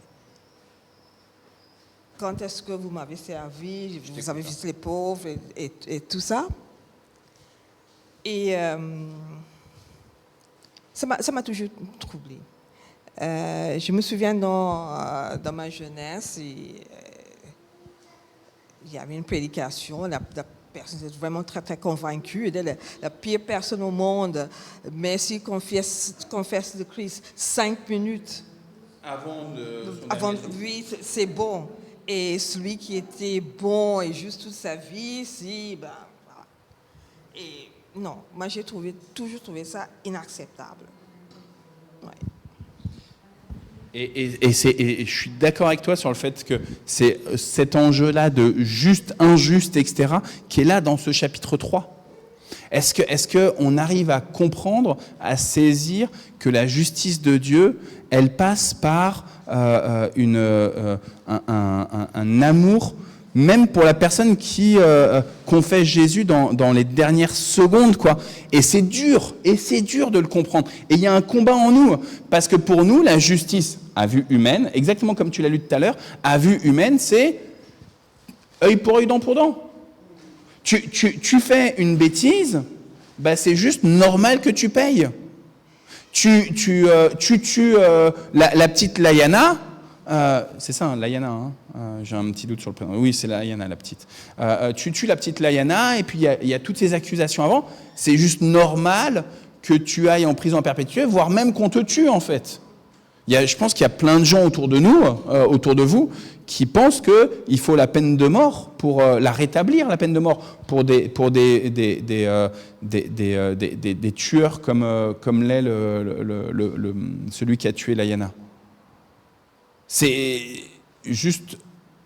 Speaker 8: quand est-ce que vous m'avez servi, vous avez visité les pauvres et tout ça. Et ça m'a toujours troublée. Je me souviens dans ma jeunesse, il y avait une prédication, la personne était vraiment très, très convaincue, elle est la pire personne au monde, mais s'il confesse le Christ 5 minutes avant lui, c'est bon. Et celui qui était bon et juste toute sa vie, voilà. Et non, moi j'ai toujours trouvé ça inacceptable. Ouais.
Speaker 1: Et je suis d'accord avec toi sur le fait que c'est cet enjeu-là de juste, injuste, etc., qui est là dans ce chapitre 3. Est-ce qu'on arrive à comprendre, à saisir que la justice de Dieu, elle passe par un amour, même pour la personne qui confesse Jésus dans les dernières secondes, quoi. Et c'est dur de le comprendre. Et il y a un combat en nous, parce que pour nous, la justice, à vue humaine, exactement comme tu l'as lu tout à l'heure, à vue humaine, c'est œil pour œil, dent pour dent. Tu fais une bêtise, bah c'est juste normal que tu payes. Tu tues la petite Layana, c'est ça, Layana, hein, j'ai un petit doute sur le prénom. Oui, c'est Layana, la petite. Tu tues la petite Layana, et puis il y a toutes ces accusations avant. C'est juste normal que tu ailles en prison perpétuelle, voire même qu'on te tue, en fait. Je pense qu'il y a plein de gens autour de nous, autour de vous, qui pensent qu'il faut la peine de mort pour la rétablir, la peine de mort, pour des tueurs comme l'est celui qui a tué Layana. C'est juste,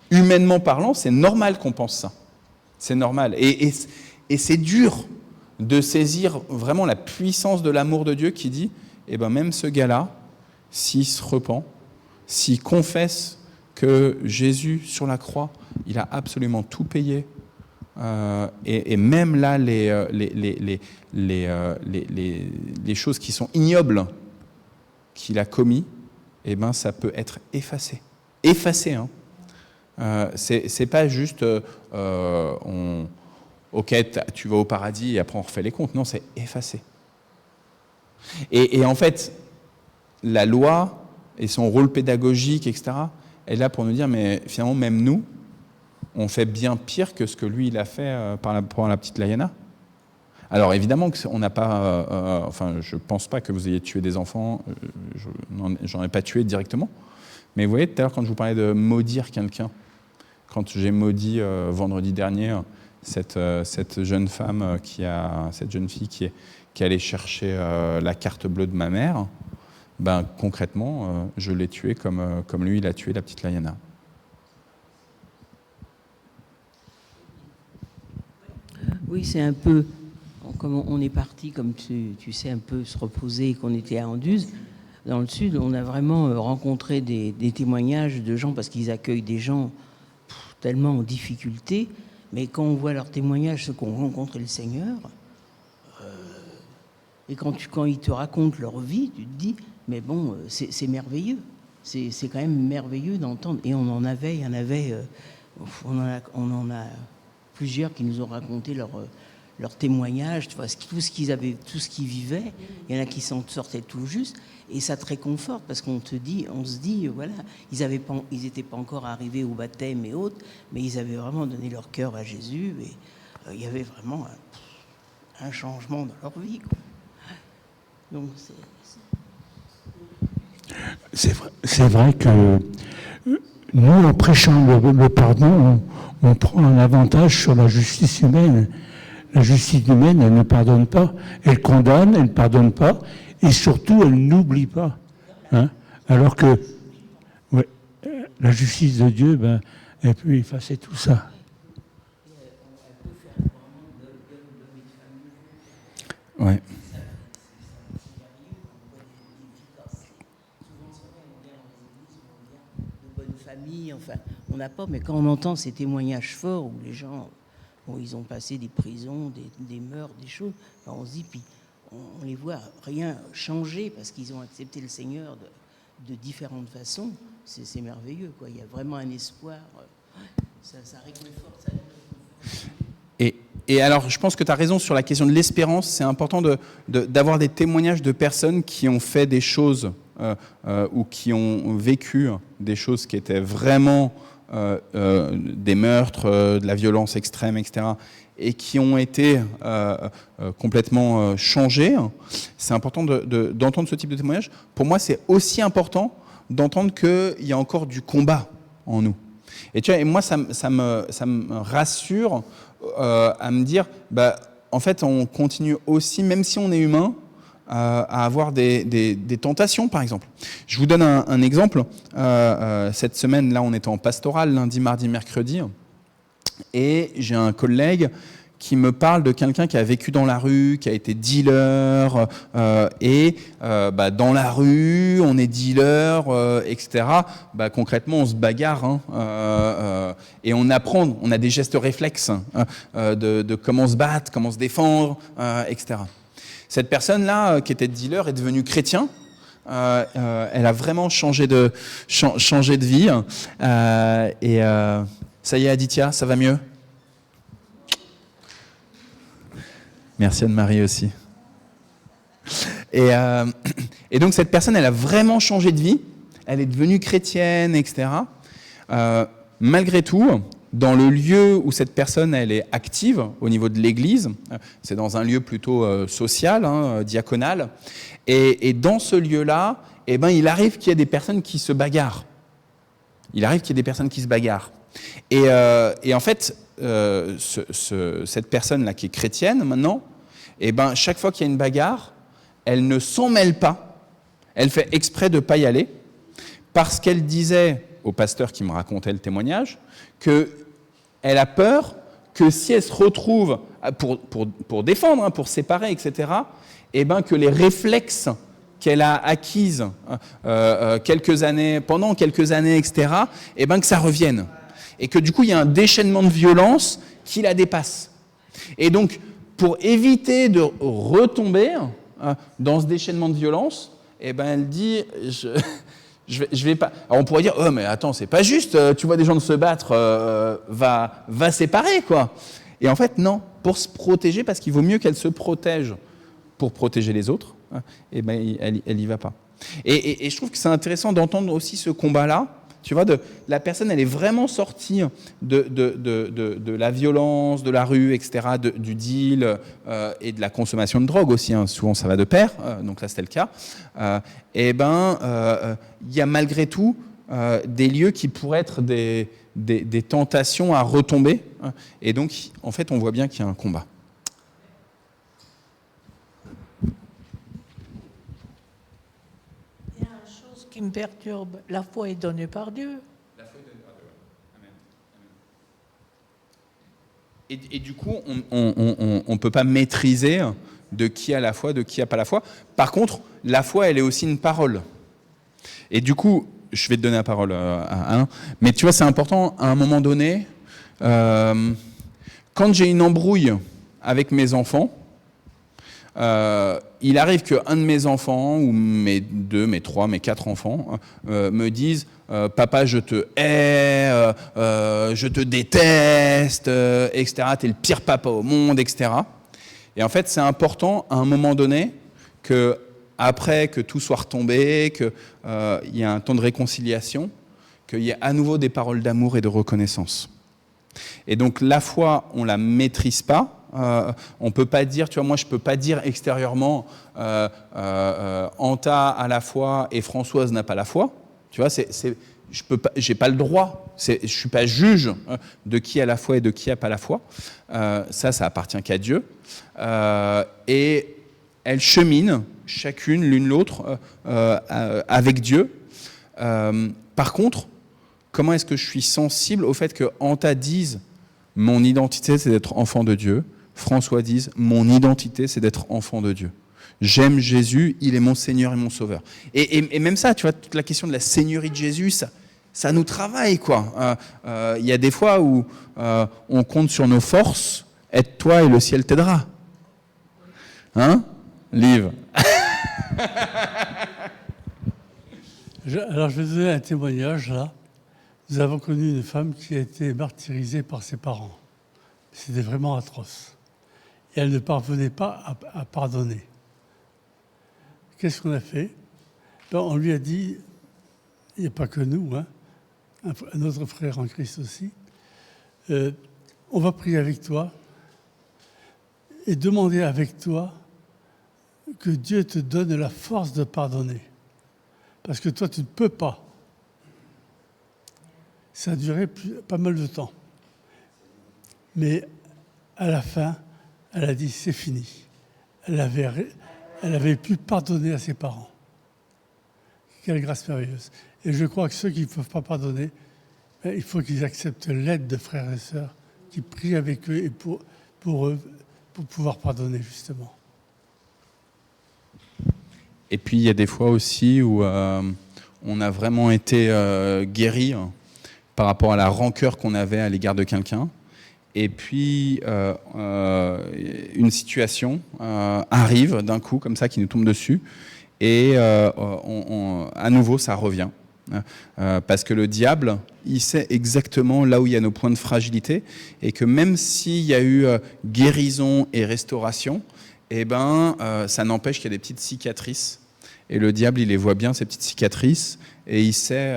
Speaker 1: humainement parlant, c'est normal qu'on pense ça. C'est normal. Et c'est dur de saisir vraiment la puissance de l'amour de Dieu qui dit, eh ben même ce gars-là, s'il se repent, s'il confesse que Jésus, sur la croix, il a absolument tout payé, et même là, les choses qui sont ignobles qu'il a commis, eh ben, ça peut être effacé. Effacé, hein. C'est pas juste, ok, tu vas au paradis et après on refait les comptes. Non, c'est effacé. Et en fait, la loi et son rôle pédagogique, etc., est là pour nous dire, mais finalement, même nous, on fait bien pire que ce que lui, il a fait pour la petite Layana. Alors, évidemment, on n'a pas... je ne pense pas que vous ayez tué des enfants. J'en ai pas tué directement. Mais vous voyez, tout à l'heure, quand je vous parlais de maudire quelqu'un, quand j'ai maudit vendredi dernier cette jeune femme, cette jeune fille qui est allée chercher la carte bleue de ma mère, ben, concrètement, je l'ai tué comme lui, il a tué la petite Layana.
Speaker 3: Oui, c'est un peu... Comme on est parti, comme tu sais, un peu se reposer et qu'on était à Anduze, dans le sud, on a vraiment rencontré des témoignages de gens, parce qu'ils accueillent des gens tellement en difficulté, mais quand on voit leurs témoignages, ceux qui ont rencontré le Seigneur, et quand ils te racontent leur vie, tu te dis, mais bon, c'est merveilleux. C'est quand même merveilleux d'entendre. Et on en a plusieurs qui nous ont raconté leur témoignage, tu vois, tout ce qu'ils vivaient. Il y en a qui s'en sortaient tout juste, et ça te réconforte, parce on se dit, voilà, ils n'étaient pas encore arrivés au baptême et autres, mais ils avaient vraiment donné leur cœur à Jésus, et il y avait vraiment un changement dans leur vie, quoi. Donc
Speaker 4: c'est vrai que nous, en prêchant le pardon, on prend un avantage sur la justice humaine. La justice humaine, elle ne pardonne pas, elle condamne, elle ne pardonne pas, et surtout, elle n'oublie pas. Hein, alors que la justice de Dieu, elle peut effacer tout ça.
Speaker 1: Ouais.
Speaker 3: famille, enfin, on n'a pas, mais quand on entend ces témoignages forts où les gens, bon, ils ont passé des prisons, des meurtres, des choses, ben, on se dit, puis on les voit rien changer parce qu'ils ont accepté le Seigneur de différentes façons. C'est merveilleux, quoi. Il y a vraiment un espoir. Ça réconforte.
Speaker 1: Et alors, je pense que tu as raison sur la question de l'espérance. C'est important d'avoir des témoignages de personnes qui ont fait des choses ou qui ont vécu des choses qui étaient vraiment des meurtres, de la violence extrême, etc., et qui ont été complètement changées. C'est important d'entendre ce type de témoignage. Pour moi, c'est aussi important d'entendre qu'il y a encore du combat en nous. Et tu vois, et moi, ça me rassure à me dire, bah, en fait, on continue aussi, même si on est humain, à avoir des tentations, par exemple. Je vous donne un exemple. Cette semaine, là, on était en pastoral, lundi, mardi, mercredi, et j'ai un collègue qui me parle de quelqu'un qui a vécu dans la rue, qui a été dealer, bah, dans la rue, on est dealer, etc. Bah, concrètement, on se bagarre, hein, et on apprend, on a des gestes réflexes de comment se battre, comment se défendre, etc. Cette personne-là, qui était dealer, est devenue chrétien. Elle a vraiment changé de vie. Ça y est, Aditya, ça va mieux? Merci Anne-Marie aussi. Et donc cette personne, elle a vraiment changé de vie. Elle est devenue chrétienne, etc. Malgré tout, dans le lieu où cette personne elle est active, au niveau de l'église, c'est dans un lieu plutôt social, hein, diaconal, et dans ce lieu-là, eh ben, il arrive qu'il y ait des personnes qui se bagarrent. Et en fait, cette personne-là qui est chrétienne maintenant, eh ben, chaque fois qu'il y a une bagarre, elle ne s'en mêle pas. Elle fait exprès de ne pas y aller, parce qu'elle disait au pasteur qui me racontait le témoignage qu'elle a peur que si elle se retrouve pour défendre, hein, pour séparer, etc., eh ben, que les réflexes qu'elle a acquises pendant quelques années, etc., eh ben, que ça revienne. Et que du coup, il y a un déchaînement de violence qui la dépasse. Et donc, pour éviter de retomber dans ce déchaînement de violence, eh ben, elle dit, je vais pas... Alors on pourrait dire, oh mais attends, c'est pas juste, tu vois des gens se battre, va séparer, quoi. Et en fait, non, pour se protéger, parce qu'il vaut mieux qu'elle se protège pour protéger les autres, eh ben, elle y va pas. Et je trouve que c'est intéressant d'entendre aussi ce combat-là. Tu vois, la personne, elle est vraiment sortie de la violence, de la rue, etc., du deal et de la consommation de drogue aussi. Hein. Souvent, ça va de pair. Donc là, c'était le cas. Il y a malgré tout des lieux qui pourraient être des tentations à retomber. Et donc, en fait, on voit bien qu'il y a un combat.
Speaker 10: Qui me perturbe, la foi est donnée par Dieu.
Speaker 1: La foi est donnée par Dieu, Amen. Et du coup, on ne peut pas maîtriser de qui a la foi, de qui n'a pas la foi. Par contre, la foi, elle est aussi une parole. Et du coup, je vais te donner la parole à Alain, mais tu vois, c'est important, à un moment donné, quand j'ai une embrouille avec mes enfants, il arrive qu'un de mes enfants, ou mes 2, mes 3, mes 4 enfants, me disent « Papa, je te hais, je te déteste, etc. T'es le pire papa au monde, etc. » Et en fait, c'est important, à un moment donné, qu'après que tout soit retombé, qu'il y ait un temps de réconciliation, qu'il y ait à nouveau des paroles d'amour et de reconnaissance. Et donc, la foi, on ne la maîtrise pas. On ne peut pas dire, tu vois, moi je ne peux pas dire extérieurement Anta a la foi et Françoise n'a pas la foi. Tu vois, j'ai pas le droit. Je ne suis pas juge de qui a la foi et de qui n'a pas la foi. Ça appartient qu'à Dieu. Et elles cheminent, chacune, l'une l'autre, avec Dieu. Par contre, comment est-ce que je suis sensible au fait que Anta dise mon identité, c'est d'être enfant de Dieu. François dise, mon identité, c'est d'être enfant de Dieu. J'aime Jésus, il est mon Seigneur et mon Sauveur. Et même ça, tu vois, toute la question de la seigneurie de Jésus, Ça nous travaille, quoi. Il y a des fois où on compte sur nos forces. Aide-toi et le ciel t'aidera. Hein, Liv?
Speaker 12: Alors, je vais vous donner un témoignage, là. Nous avons connu une femme qui a été martyrisée par ses parents. C'était vraiment atroce. Et elle ne parvenait pas à pardonner. Qu'est-ce qu'on a fait? On lui a dit, il n'y a pas que nous, hein, un autre frère en Christ aussi, on va prier avec toi et demander avec toi que Dieu te donne la force de pardonner. Parce que toi, tu ne peux pas. Ça a duré pas mal de temps. Mais à la fin, elle a dit, c'est fini. Elle avait pu pardonner à ses parents. Quelle grâce merveilleuse. Et je crois que ceux qui ne peuvent pas pardonner, il faut qu'ils acceptent l'aide de frères et sœurs qui prient avec eux et pour eux, pour pouvoir pardonner, justement.
Speaker 1: Et puis, il y a des fois aussi où on a vraiment été guéri par rapport à la rancœur qu'on avait à l'égard de quelqu'un. Et puis, une situation arrive d'un coup, comme ça, qui nous tombe dessus. Et à nouveau, ça revient. Parce que le diable, il sait exactement là où il y a nos points de fragilité. Et que même s'il y a eu guérison et restauration, eh ben, ça n'empêche qu'il y a des petites cicatrices. Et le diable, il les voit bien, ces petites cicatrices. Et il sait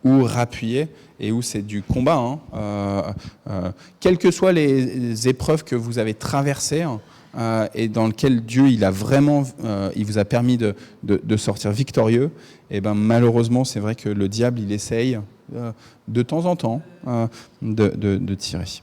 Speaker 1: où rappuyer et où c'est du combat. Quelles que soient les épreuves que vous avez traversées, et dans lesquelles Dieu il vous a permis de sortir victorieux, et ben malheureusement c'est vrai que le diable il essaye de temps en temps de tirer.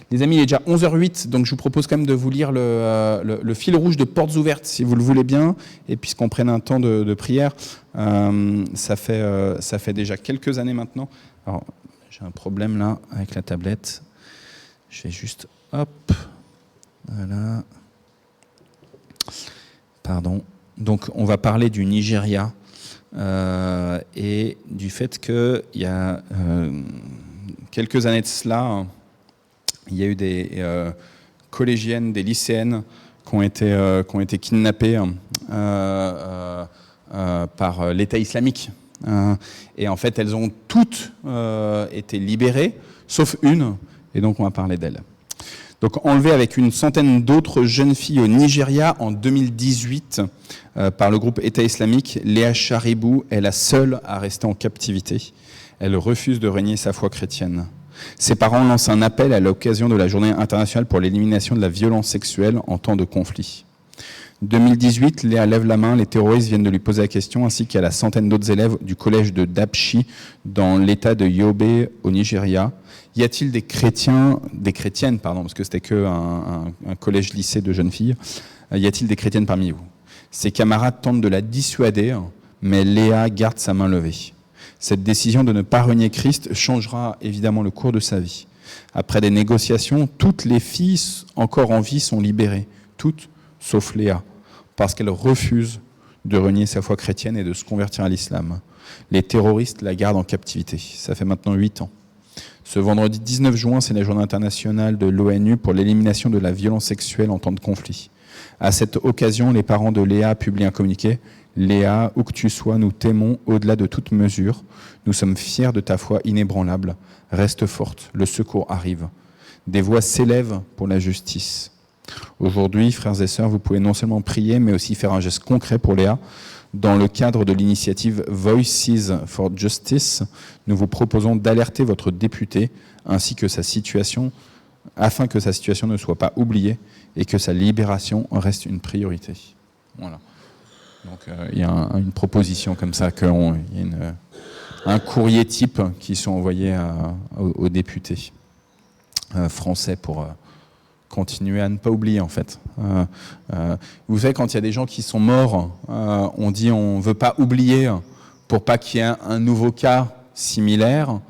Speaker 1: Les amis, il est déjà 11h08, donc je vous propose quand même de vous lire le fil rouge de Portes ouvertes, si vous le voulez bien, et puisqu'on prenne un temps de prière. Ça fait déjà quelques années maintenant. Alors, j'ai un problème là avec la tablette. Je vais juste, hop, voilà. Pardon. Donc, on va parler du Nigeria et du fait qu'il y a quelques années de cela, il y a eu des collégiennes, des lycéennes qui ont été kidnappées par l'État islamique. Et en fait, elles ont toutes été libérées, sauf une, et donc on va parler d'elle. Donc enlevée avec une centaine d'autres jeunes filles au Nigeria en 2018 par le groupe État islamique, Léa Charibou est la seule à rester en captivité. Elle refuse de renier sa foi chrétienne. Ses parents lancent un appel à l'occasion de la Journée internationale pour l'élimination de la violence sexuelle en temps de conflit. 2018, Léa lève la main, les terroristes viennent de lui poser la question, ainsi qu'à la centaine d'autres élèves du collège de Dapchi dans l'état de Yobe au Nigeria. Y a-t-il des chrétiennes, parce que c'était qu'un collège-lycée de jeunes filles, y a-t-il des chrétiennes parmi vous? Ses camarades tentent de la dissuader, mais Léa garde sa main levée. Cette décision de ne pas renier Christ changera évidemment le cours de sa vie. Après des négociations, toutes les filles encore en vie sont libérées, toutes sauf Léa, parce qu'elle refuse de renier sa foi chrétienne et de se convertir à l'islam. Les terroristes la gardent en captivité. Ça fait maintenant 8 ans. Ce vendredi 19 juin, c'est la journée internationale de l'ONU pour l'élimination de la violence sexuelle en temps de conflit. À cette occasion, les parents de Léa publient un communiqué. Léa, où que tu sois, nous t'aimons au-delà de toute mesure. Nous sommes fiers de ta foi inébranlable. Reste forte, le secours arrive. Des voix s'élèvent pour la justice. Aujourd'hui, frères et sœurs, vous pouvez non seulement prier, mais aussi faire un geste concret pour Léa. Dans le cadre de l'initiative Voices for Justice, nous vous proposons d'alerter votre député ainsi que sa situation, afin que sa situation ne soit pas oubliée et que sa libération reste une priorité. Voilà. Donc il y a une proposition comme ça, il y a un courrier type qui sont envoyés aux députés français pour continuer à ne pas oublier en fait. Vous savez, quand il y a des gens qui sont morts, on dit on ne veut pas oublier pour pas qu'il y ait un nouveau cas similaire.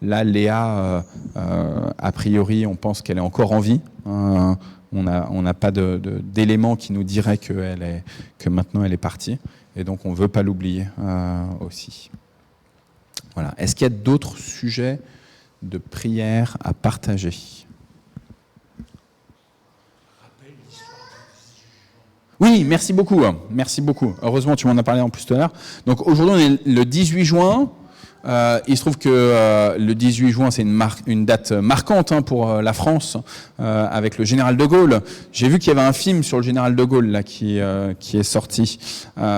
Speaker 1: Là, Léa, a priori, on pense qu'elle est encore en vie. On n'a pas d'éléments qui nous diraient que maintenant elle est partie. Et donc on ne veut pas l'oublier aussi. Voilà. Voilà. Est-ce qu'il y a d'autres sujets de prière à partager? Oui, merci beaucoup. Merci beaucoup. Heureusement, tu m'en as parlé en plus tout à l'heure. Donc aujourd'hui, on est le 18 juin. Il se trouve que le 18 juin, c'est une date marquante pour la France, avec le général de Gaulle. J'ai vu qu'il y avait un film sur le général de Gaulle là, qui est sorti.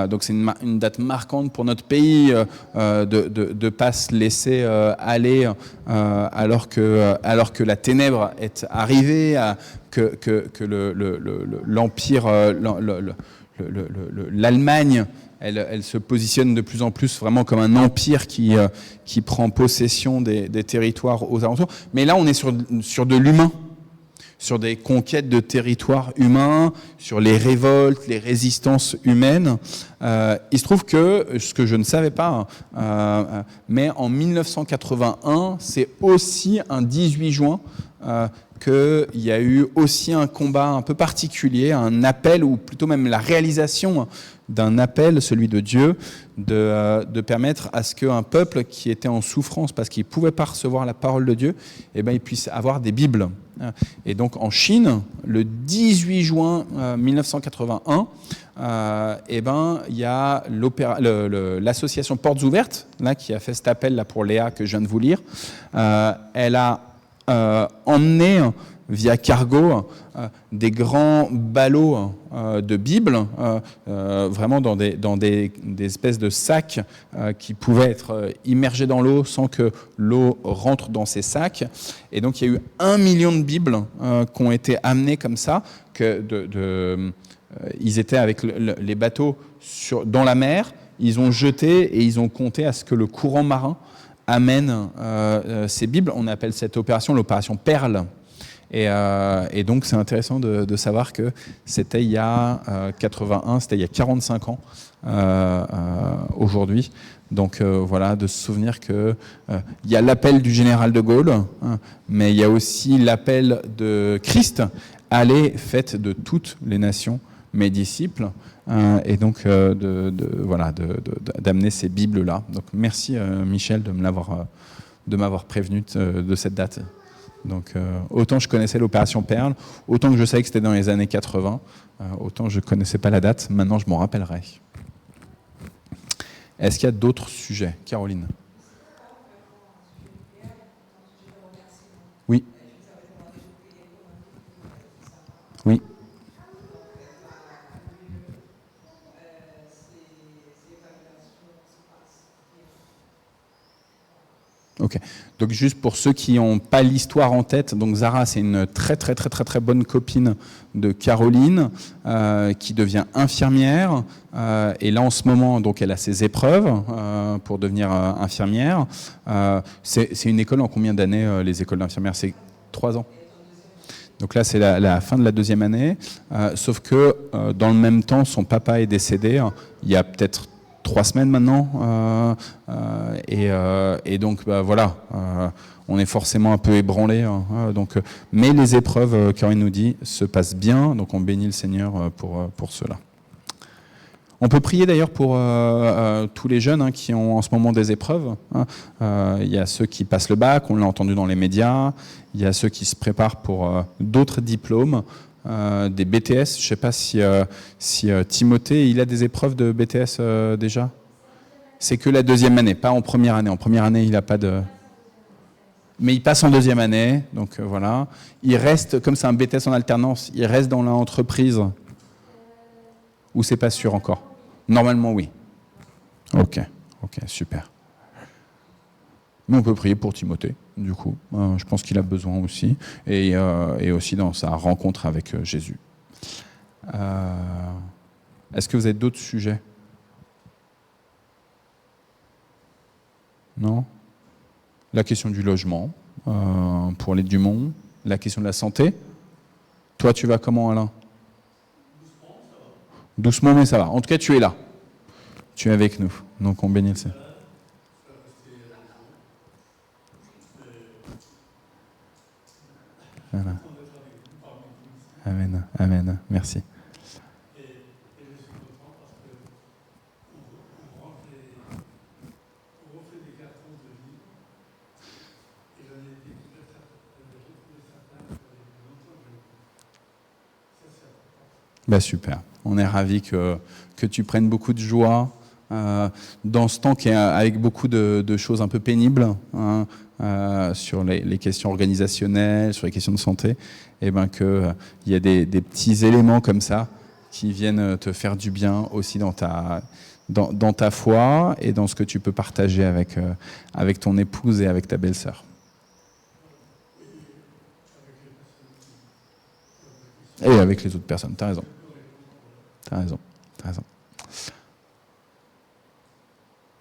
Speaker 1: Donc c'est une date marquante pour notre pays, de pas se laisser aller alors que la ténèbre est arrivée, que l'Empire, l'Allemagne, elle se positionne de plus en plus vraiment comme un empire qui prend possession des territoires aux alentours. Mais là, on est sur de l'humain, sur des conquêtes de territoires humains, sur les révoltes, les résistances humaines. Il se trouve que, ce que je ne savais pas, mais en 1981, c'est aussi un 18 juin qu'il y a eu aussi un combat un peu particulier, un appel, ou plutôt même la réalisation d'un appel, celui de Dieu, de permettre à ce qu'un peuple qui était en souffrance parce qu'il ne pouvait pas recevoir la parole de Dieu, il puisse avoir des Bibles. Et donc en Chine, le 18 juin 1981, il y a l'association Portes Ouvertes là, qui a fait cet appel là, pour Léa que je viens de vous lire. Elle a emmené via cargo des grands ballots de Bibles, vraiment dans des espèces de sacs qui pouvaient être immergés dans l'eau sans que l'eau rentre dans ces sacs. Et donc il y a eu 1 million de Bibles qui ont été amenées comme ça, ils étaient avec les bateaux dans la mer, ils ont jeté et ils ont compté à ce que le courant marin amène ces Bibles. On appelle cette opération l'opération Perle. Et donc c'est intéressant de savoir que c'était il y a 81, c'était il y a 45 ans aujourd'hui. Donc voilà, de se souvenir que il y a l'appel du général de Gaulle, mais il y a aussi l'appel de Christ, allez, faites de toutes les nations mes disciples, et donc d'amener ces Bibles là. Donc merci Michel de m'avoir prévenu de cette date. Donc autant je connaissais l'opération Perle, autant que je savais que c'était dans les années 80, autant je ne connaissais pas la date, maintenant je m'en rappellerai. Est-ce qu'il y a d'autres sujets? Caroline? Oui. Oui. Ok. Donc juste pour ceux qui n'ont pas l'histoire en tête, donc Zara, c'est une très très très très très bonne copine de Caroline qui devient infirmière, et là en ce moment donc elle a ses épreuves pour devenir infirmière. C'est une école en combien d'années les écoles d'infirmières? C'est 3 ans. Donc là c'est la fin de la 2e année, sauf que dans le même temps son papa est décédé. Il y a peut-être 3 semaines maintenant, et donc voilà, on est forcément un peu ébranlé. Donc, mais les épreuves, Caroline nous dit, se passent bien, donc on bénit le Seigneur pour cela. On peut prier d'ailleurs pour tous les jeunes qui ont en ce moment des épreuves. Il y a ceux qui passent le bac, on l'a entendu dans les médias, il y a ceux qui se préparent pour d'autres diplômes. Des BTS, je ne sais pas si Timothée, il a des épreuves de BTS déjà. C'est que la 2e année, pas en première année. En première année, il n'a pas de... Mais il passe en 2e année, donc voilà. Il reste, comme c'est un BTS en alternance, il reste dans l'entreprise. Ou c'est pas sûr encore? Normalement, oui. Ok, super. Mais on peut prier pour Timothée, du coup. Je pense qu'il a besoin aussi. Et aussi dans sa rencontre avec Jésus. Est-ce que vous avez d'autres sujets? Non? La question du logement, pour les Dumont. La question de la santé. Toi, tu vas comment, Alain? Doucement, mais ça va. En tout cas, tu es là. Tu es avec nous. Donc, on bénit le Seigneur. Voilà. Amen, amen. Merci. Super. On est ravis que tu prennes beaucoup de joie dans ce temps qui est avec beaucoup de choses un peu pénibles, hein, sur les questions organisationnelles, sur les questions de santé, et qu'il y a des petits éléments comme ça qui viennent te faire du bien aussi dans ta foi et dans ce que tu peux partager avec ton épouse et avec ta belle-sœur. Et avec les autres personnes, t'as raison.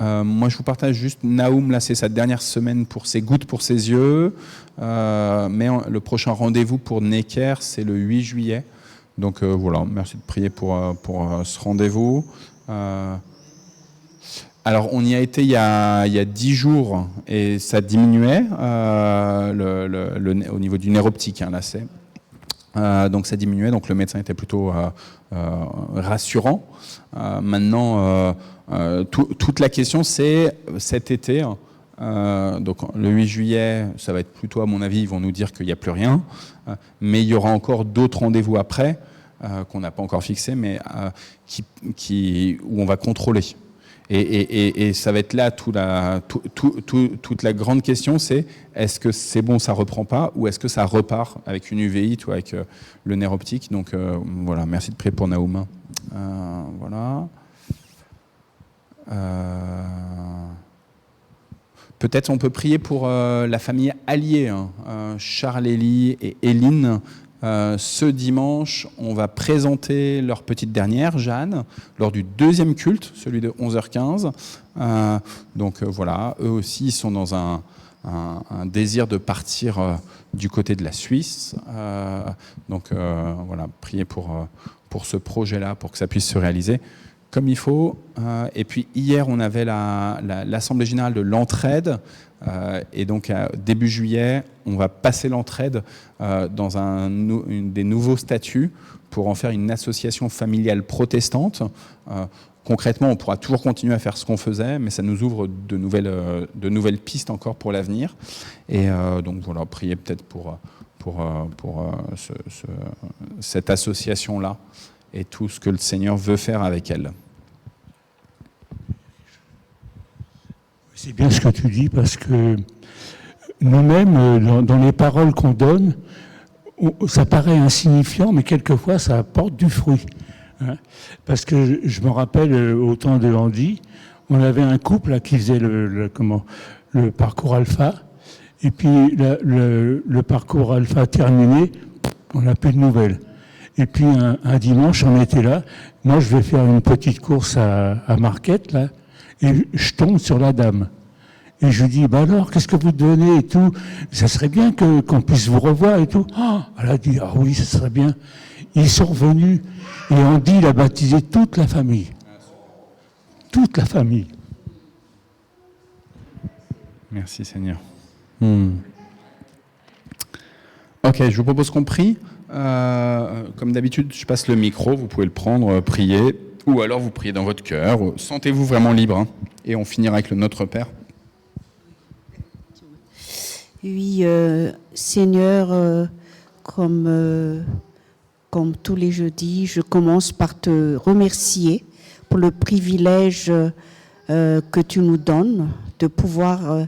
Speaker 1: Moi, je vous partage juste, Naoum, là, c'est sa dernière semaine pour ses gouttes pour ses yeux, mais le prochain rendez-vous pour Necker, c'est le 8 juillet. Donc voilà, merci de prier pour ce rendez-vous. Alors, on y a été il y a 10 jours, et ça diminuait au niveau du nerf optique, hein, là, c'est... donc ça diminuait, donc le médecin était plutôt rassurant. Maintenant, toute la question, c'est cet été. Donc le 8 juillet, ça va être plutôt, à mon avis, ils vont nous dire qu'il n'y a plus rien. Mais il y aura encore d'autres rendez-vous après, qu'on n'a pas encore fixés, mais où on va contrôler. Et ça va être là toute la grande question, c'est est-ce que c'est bon, ça reprend pas, ou est-ce que ça repart avec une UVI, avec le nerf optique. Donc voilà, merci de prier pour Naoum. Voilà. Peut-être on peut prier pour la famille Allier, hein, Charles-Élie et Éline. Ce dimanche, on va présenter leur petite dernière, Jeanne, lors du deuxième culte, celui de 11h15. Donc voilà, eux aussi, ils sont dans un désir de partir du côté de la Suisse. Donc voilà, priez pour ce projet-là, pour que ça puisse se réaliser comme il faut. Et puis hier, on avait l'Assemblée générale de l'entraide. Et donc, début juillet, on va passer l'entraide dans des nouveaux statuts pour en faire une association familiale protestante. Concrètement, on pourra toujours continuer à faire ce qu'on faisait, mais ça nous ouvre de nouvelles pistes encore pour l'avenir. Et donc voilà, priez peut-être pour cette association-là et tout ce que le Seigneur veut faire avec elle.
Speaker 4: C'est bien ce que tu dis, parce que nous-mêmes, dans les paroles qu'on donne, ça paraît insignifiant, mais quelquefois ça apporte du fruit. Hein. Parce que je me rappelle, au temps de Andy, on avait un couple là, qui faisait le parcours alpha, et puis le parcours alpha terminé, on n'a plus de nouvelles. Et puis un dimanche, on était là. Moi, je vais faire une petite course à Marquette, là, et je tombe sur la dame. Et je lui dis, bah alors, qu'est-ce que vous devenez et tout? Ça serait bien qu'on puisse vous revoir et tout. Oh, elle a dit, ah oui, ça serait bien. Ils sont revenus, et Andy, il a baptisé toute la famille. Toute la famille.
Speaker 1: Merci Seigneur. Ok, je vous propose qu'on prie. Comme d'habitude, je passe le micro, vous pouvez le prendre, prier, ou alors vous priez dans votre cœur. Sentez-vous vraiment libre, hein, et on finira avec le Notre Père.
Speaker 2: Oui, Seigneur, comme tous les jeudis, je commence par te remercier pour le privilège que tu nous donnes de pouvoir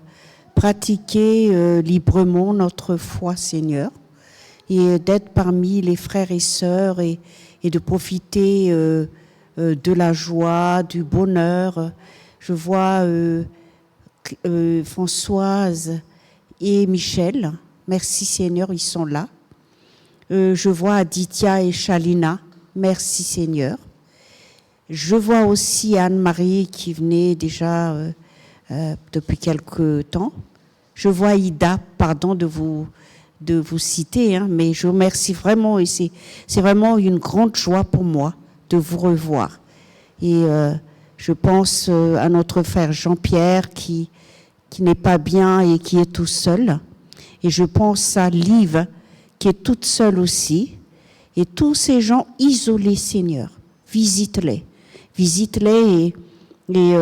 Speaker 2: pratiquer librement notre foi, Seigneur, et d'être parmi les frères et sœurs et de profiter de la joie, du bonheur. Je vois Françoise et Michel. Merci Seigneur, ils sont là. Je vois Aditya et Shalina. Merci Seigneur. Je vois aussi Anne-Marie qui venait déjà depuis quelque temps. Je vois Ida, pardon de vous citer, hein, mais je vous remercie vraiment et c'est vraiment une grande joie pour moi de vous revoir. Et je pense à notre frère Jean-Pierre qui n'est pas bien et qui est tout seul. Et je pense à Liv qui est toute seule aussi. Et tous ces gens isolés, Seigneur, visite-les. Visite-les et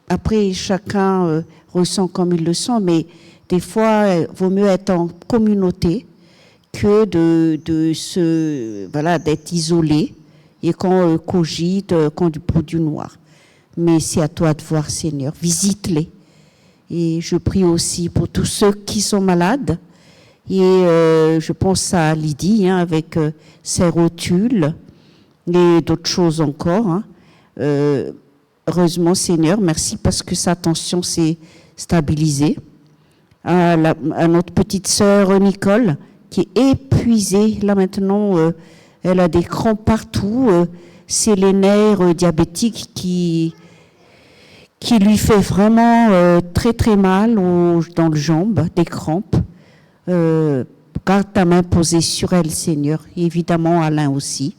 Speaker 2: après chacun ressent comme il le sent, mais des fois, il vaut mieux être en communauté que d'être isolé et qu'on cogite qu'on du pot du noir. Mais c'est à toi de voir, Seigneur. Visite-les. Et je prie aussi pour tous ceux qui sont malades. Et je pense à Lydie, avec ses rotules et d'autres choses encore. Heureusement, Seigneur, merci parce que sa tension s'est stabilisée. À notre petite sœur Nicole, qui est épuisée. Là maintenant, elle a des crampes partout. C'est les nerfs diabétiques qui lui fait vraiment très très mal dans le jambe, des crampes. Garde ta main posée sur elle, Seigneur. Et évidemment, Alain aussi.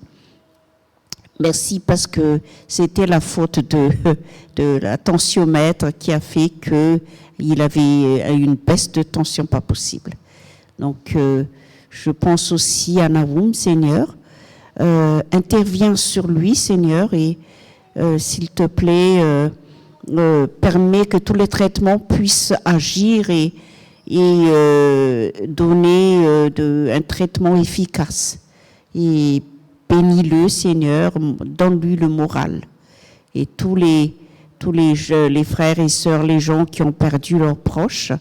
Speaker 2: Merci parce que c'était la faute de la tensiomètre qui a fait qu'il avait une baisse de tension pas possible. Donc, je pense aussi à Naoum, Seigneur. Interviens sur lui, Seigneur, et s'il te plaît, permets que tous les traitements puissent agir et donner un traitement efficace. Et bénis-le, Seigneur, donne-lui le moral. Et tous les frères et sœurs, les gens qui ont perdu leurs proches,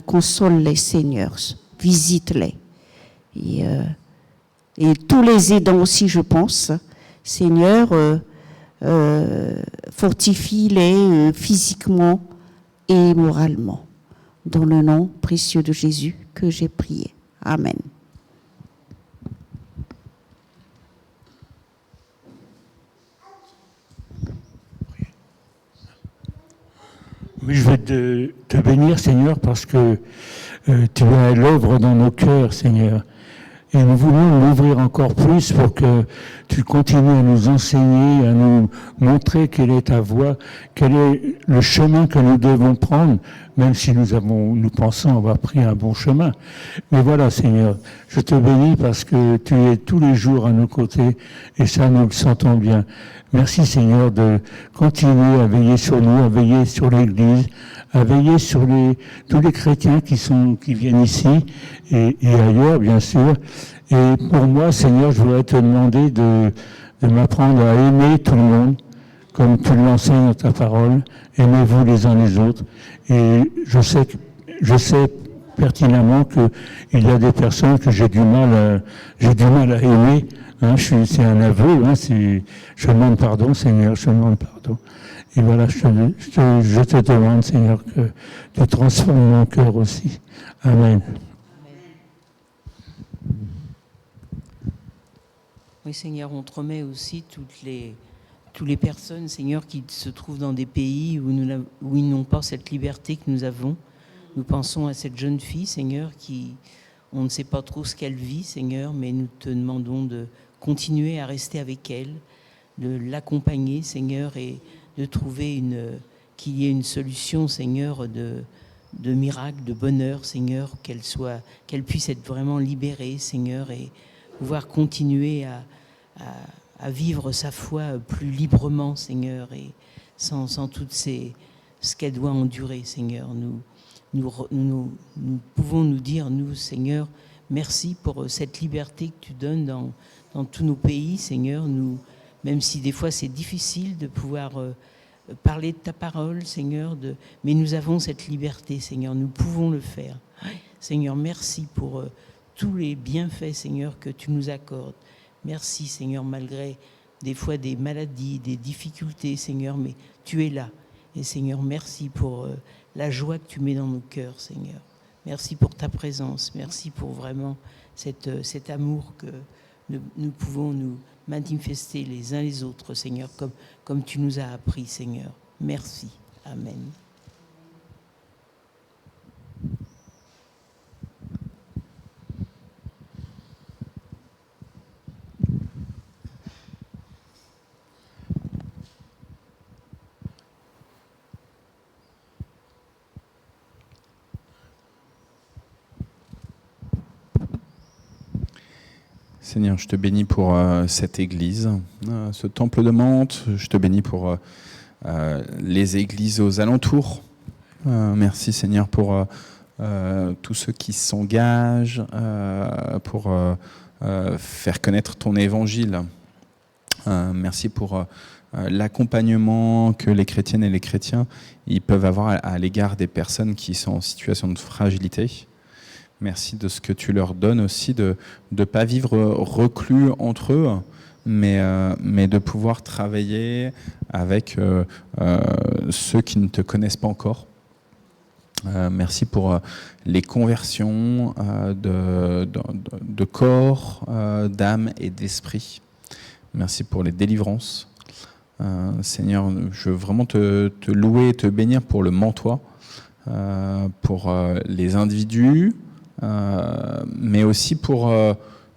Speaker 2: console-les, Seigneur, visite-les. Et tous les aidants aussi, je pense, Seigneur, fortifie-les physiquement et moralement. Dans le nom précieux de Jésus que j'ai prié. Amen.
Speaker 4: Oui, je vais te bénir, Seigneur, parce que tu es à l'œuvre dans nos cœurs, Seigneur. Et nous voulons l'ouvrir encore plus pour que tu continues à nous enseigner, à nous montrer quelle est ta voie, quel est le chemin que nous devons prendre, même si nous pensons avoir pris un bon chemin. Mais voilà, Seigneur, je te bénis parce que tu es tous les jours à nos côtés et ça, nous le sentons bien. Merci, Seigneur, de continuer à veiller sur nous, à veiller sur l'Église, à veiller sur tous les chrétiens qui viennent ici et ailleurs, bien sûr. Et pour moi, Seigneur, je voudrais te demander de m'apprendre à aimer tout le monde, comme tu l'enseignes dans ta parole. Aimez-vous les uns les autres. Et je sais pertinemment qu'il y a des personnes que j'ai du mal à aimer. C'est un aveu. Je demande pardon, Seigneur, je demande pardon. Et voilà, je te demande, Seigneur, que tu transformes mon cœur aussi. Amen.
Speaker 3: Oui, Seigneur, on te remet aussi toutes les personnes, Seigneur, qui se trouvent dans des pays où ils n'ont pas cette liberté que nous avons. Nous pensons à cette jeune fille, Seigneur, on ne sait pas trop ce qu'elle vit, Seigneur, mais nous te demandons de continuer à rester avec elle, de l'accompagner, Seigneur, et de trouver qu'il y ait une solution, Seigneur, de miracle, de bonheur, Seigneur, qu'elle puisse être vraiment libérée, Seigneur, et pouvoir continuer à vivre sa foi plus librement, Seigneur, et sans tout ce qu'elle doit endurer, Seigneur. Nous pouvons nous dire, nous, Seigneur, merci pour cette liberté que tu donnes dans tous nos pays, Seigneur. Même si des fois c'est difficile de pouvoir parler de ta parole, Seigneur, mais nous avons cette liberté, Seigneur, nous pouvons le faire. Seigneur, merci pour tous les bienfaits, Seigneur, que tu nous accordes. Merci, Seigneur, malgré des fois des maladies, des difficultés, Seigneur, mais tu es là. Et Seigneur, merci pour la joie que tu mets dans nos cœurs, Seigneur. Merci pour ta présence, merci pour vraiment cet amour que nous pouvons nous manifester les uns les autres, Seigneur, comme tu nous as appris, Seigneur. Merci. Amen.
Speaker 1: Seigneur, je te bénis pour cette église, ce temple de Mantes. Je te bénis pour les églises aux alentours. Merci, Seigneur, pour tous ceux qui s'engagent pour faire connaître ton évangile. Merci pour l'accompagnement que les chrétiennes et les chrétiens ils peuvent avoir à l'égard des personnes qui sont en situation de fragilité. Merci de ce que tu leur donnes aussi, de ne pas vivre reclus entre eux, mais de pouvoir travailler avec ceux qui ne te connaissent pas encore. Merci pour les conversions de corps, d'âme et d'esprit. Merci pour les délivrances. Seigneur, je veux vraiment te louer et te bénir pour le Mantois, pour les individus, mais aussi pour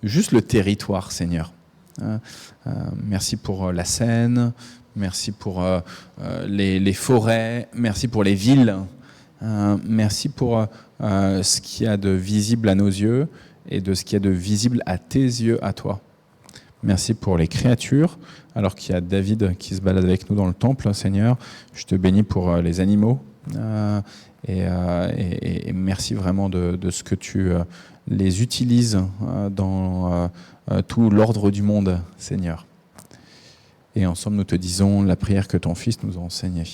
Speaker 1: juste le territoire, Seigneur. Merci pour la Seine, merci pour les forêts, merci pour les villes, merci pour ce qu'il y a de visible à nos yeux et de ce qu'il y a de visible à tes yeux, à toi. Merci pour les créatures, alors qu'il y a David qui se balade avec nous dans le temple, Seigneur. Je te bénis pour les animaux et merci vraiment de ce que tu les utilises dans tout l'ordre du monde, Seigneur. Et ensemble, nous te disons la prière que ton Fils nous a enseignée.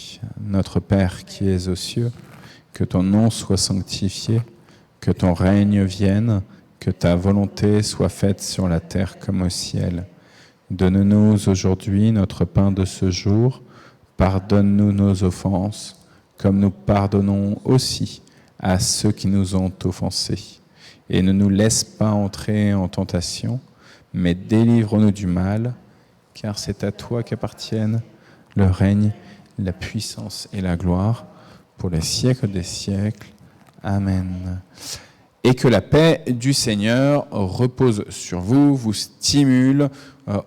Speaker 1: Notre Père qui es aux cieux, que ton nom soit sanctifié, que ton règne vienne, que ta volonté soit faite sur la terre comme au ciel. Donne-nous aujourd'hui notre pain de ce jour. Pardonne-nous nos offenses, comme nous pardonnons aussi à ceux qui nous ont offensés. Et ne nous laisse pas entrer en tentation, mais délivre-nous du mal, car c'est à toi qu'appartiennent le règne, la puissance et la gloire, pour les siècles des siècles. Amen. Et que la paix du Seigneur repose sur vous, vous stimule,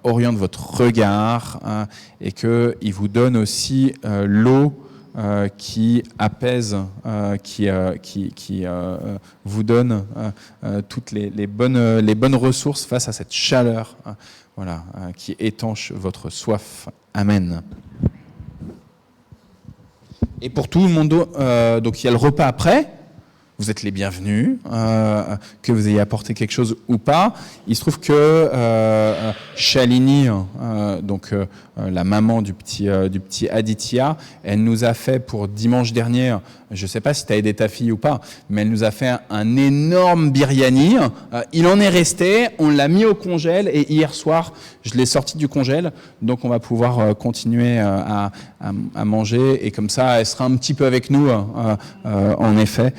Speaker 1: oriente votre regard, et qu'il vous donne aussi l'eau qui apaise, qui vous donne toutes les bonnes ressources face à cette chaleur, qui étanche votre soif. Amen. Et pour tout le monde, donc il y a le repas après. Vous êtes les bienvenus, que vous ayez apporté quelque chose ou pas. Il se trouve que Shalini, la maman du petit Aditya, elle nous a fait pour dimanche dernier, je ne sais pas si tu as aidé ta fille ou pas, mais elle nous a fait un énorme biryani. Il en est resté, on l'a mis au congèle et hier soir, je l'ai sorti du congèle. Donc on va pouvoir continuer à manger et comme ça, elle sera un petit peu avec nous, en effet.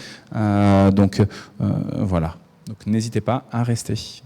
Speaker 1: Voilà. Donc n'hésitez pas à rester.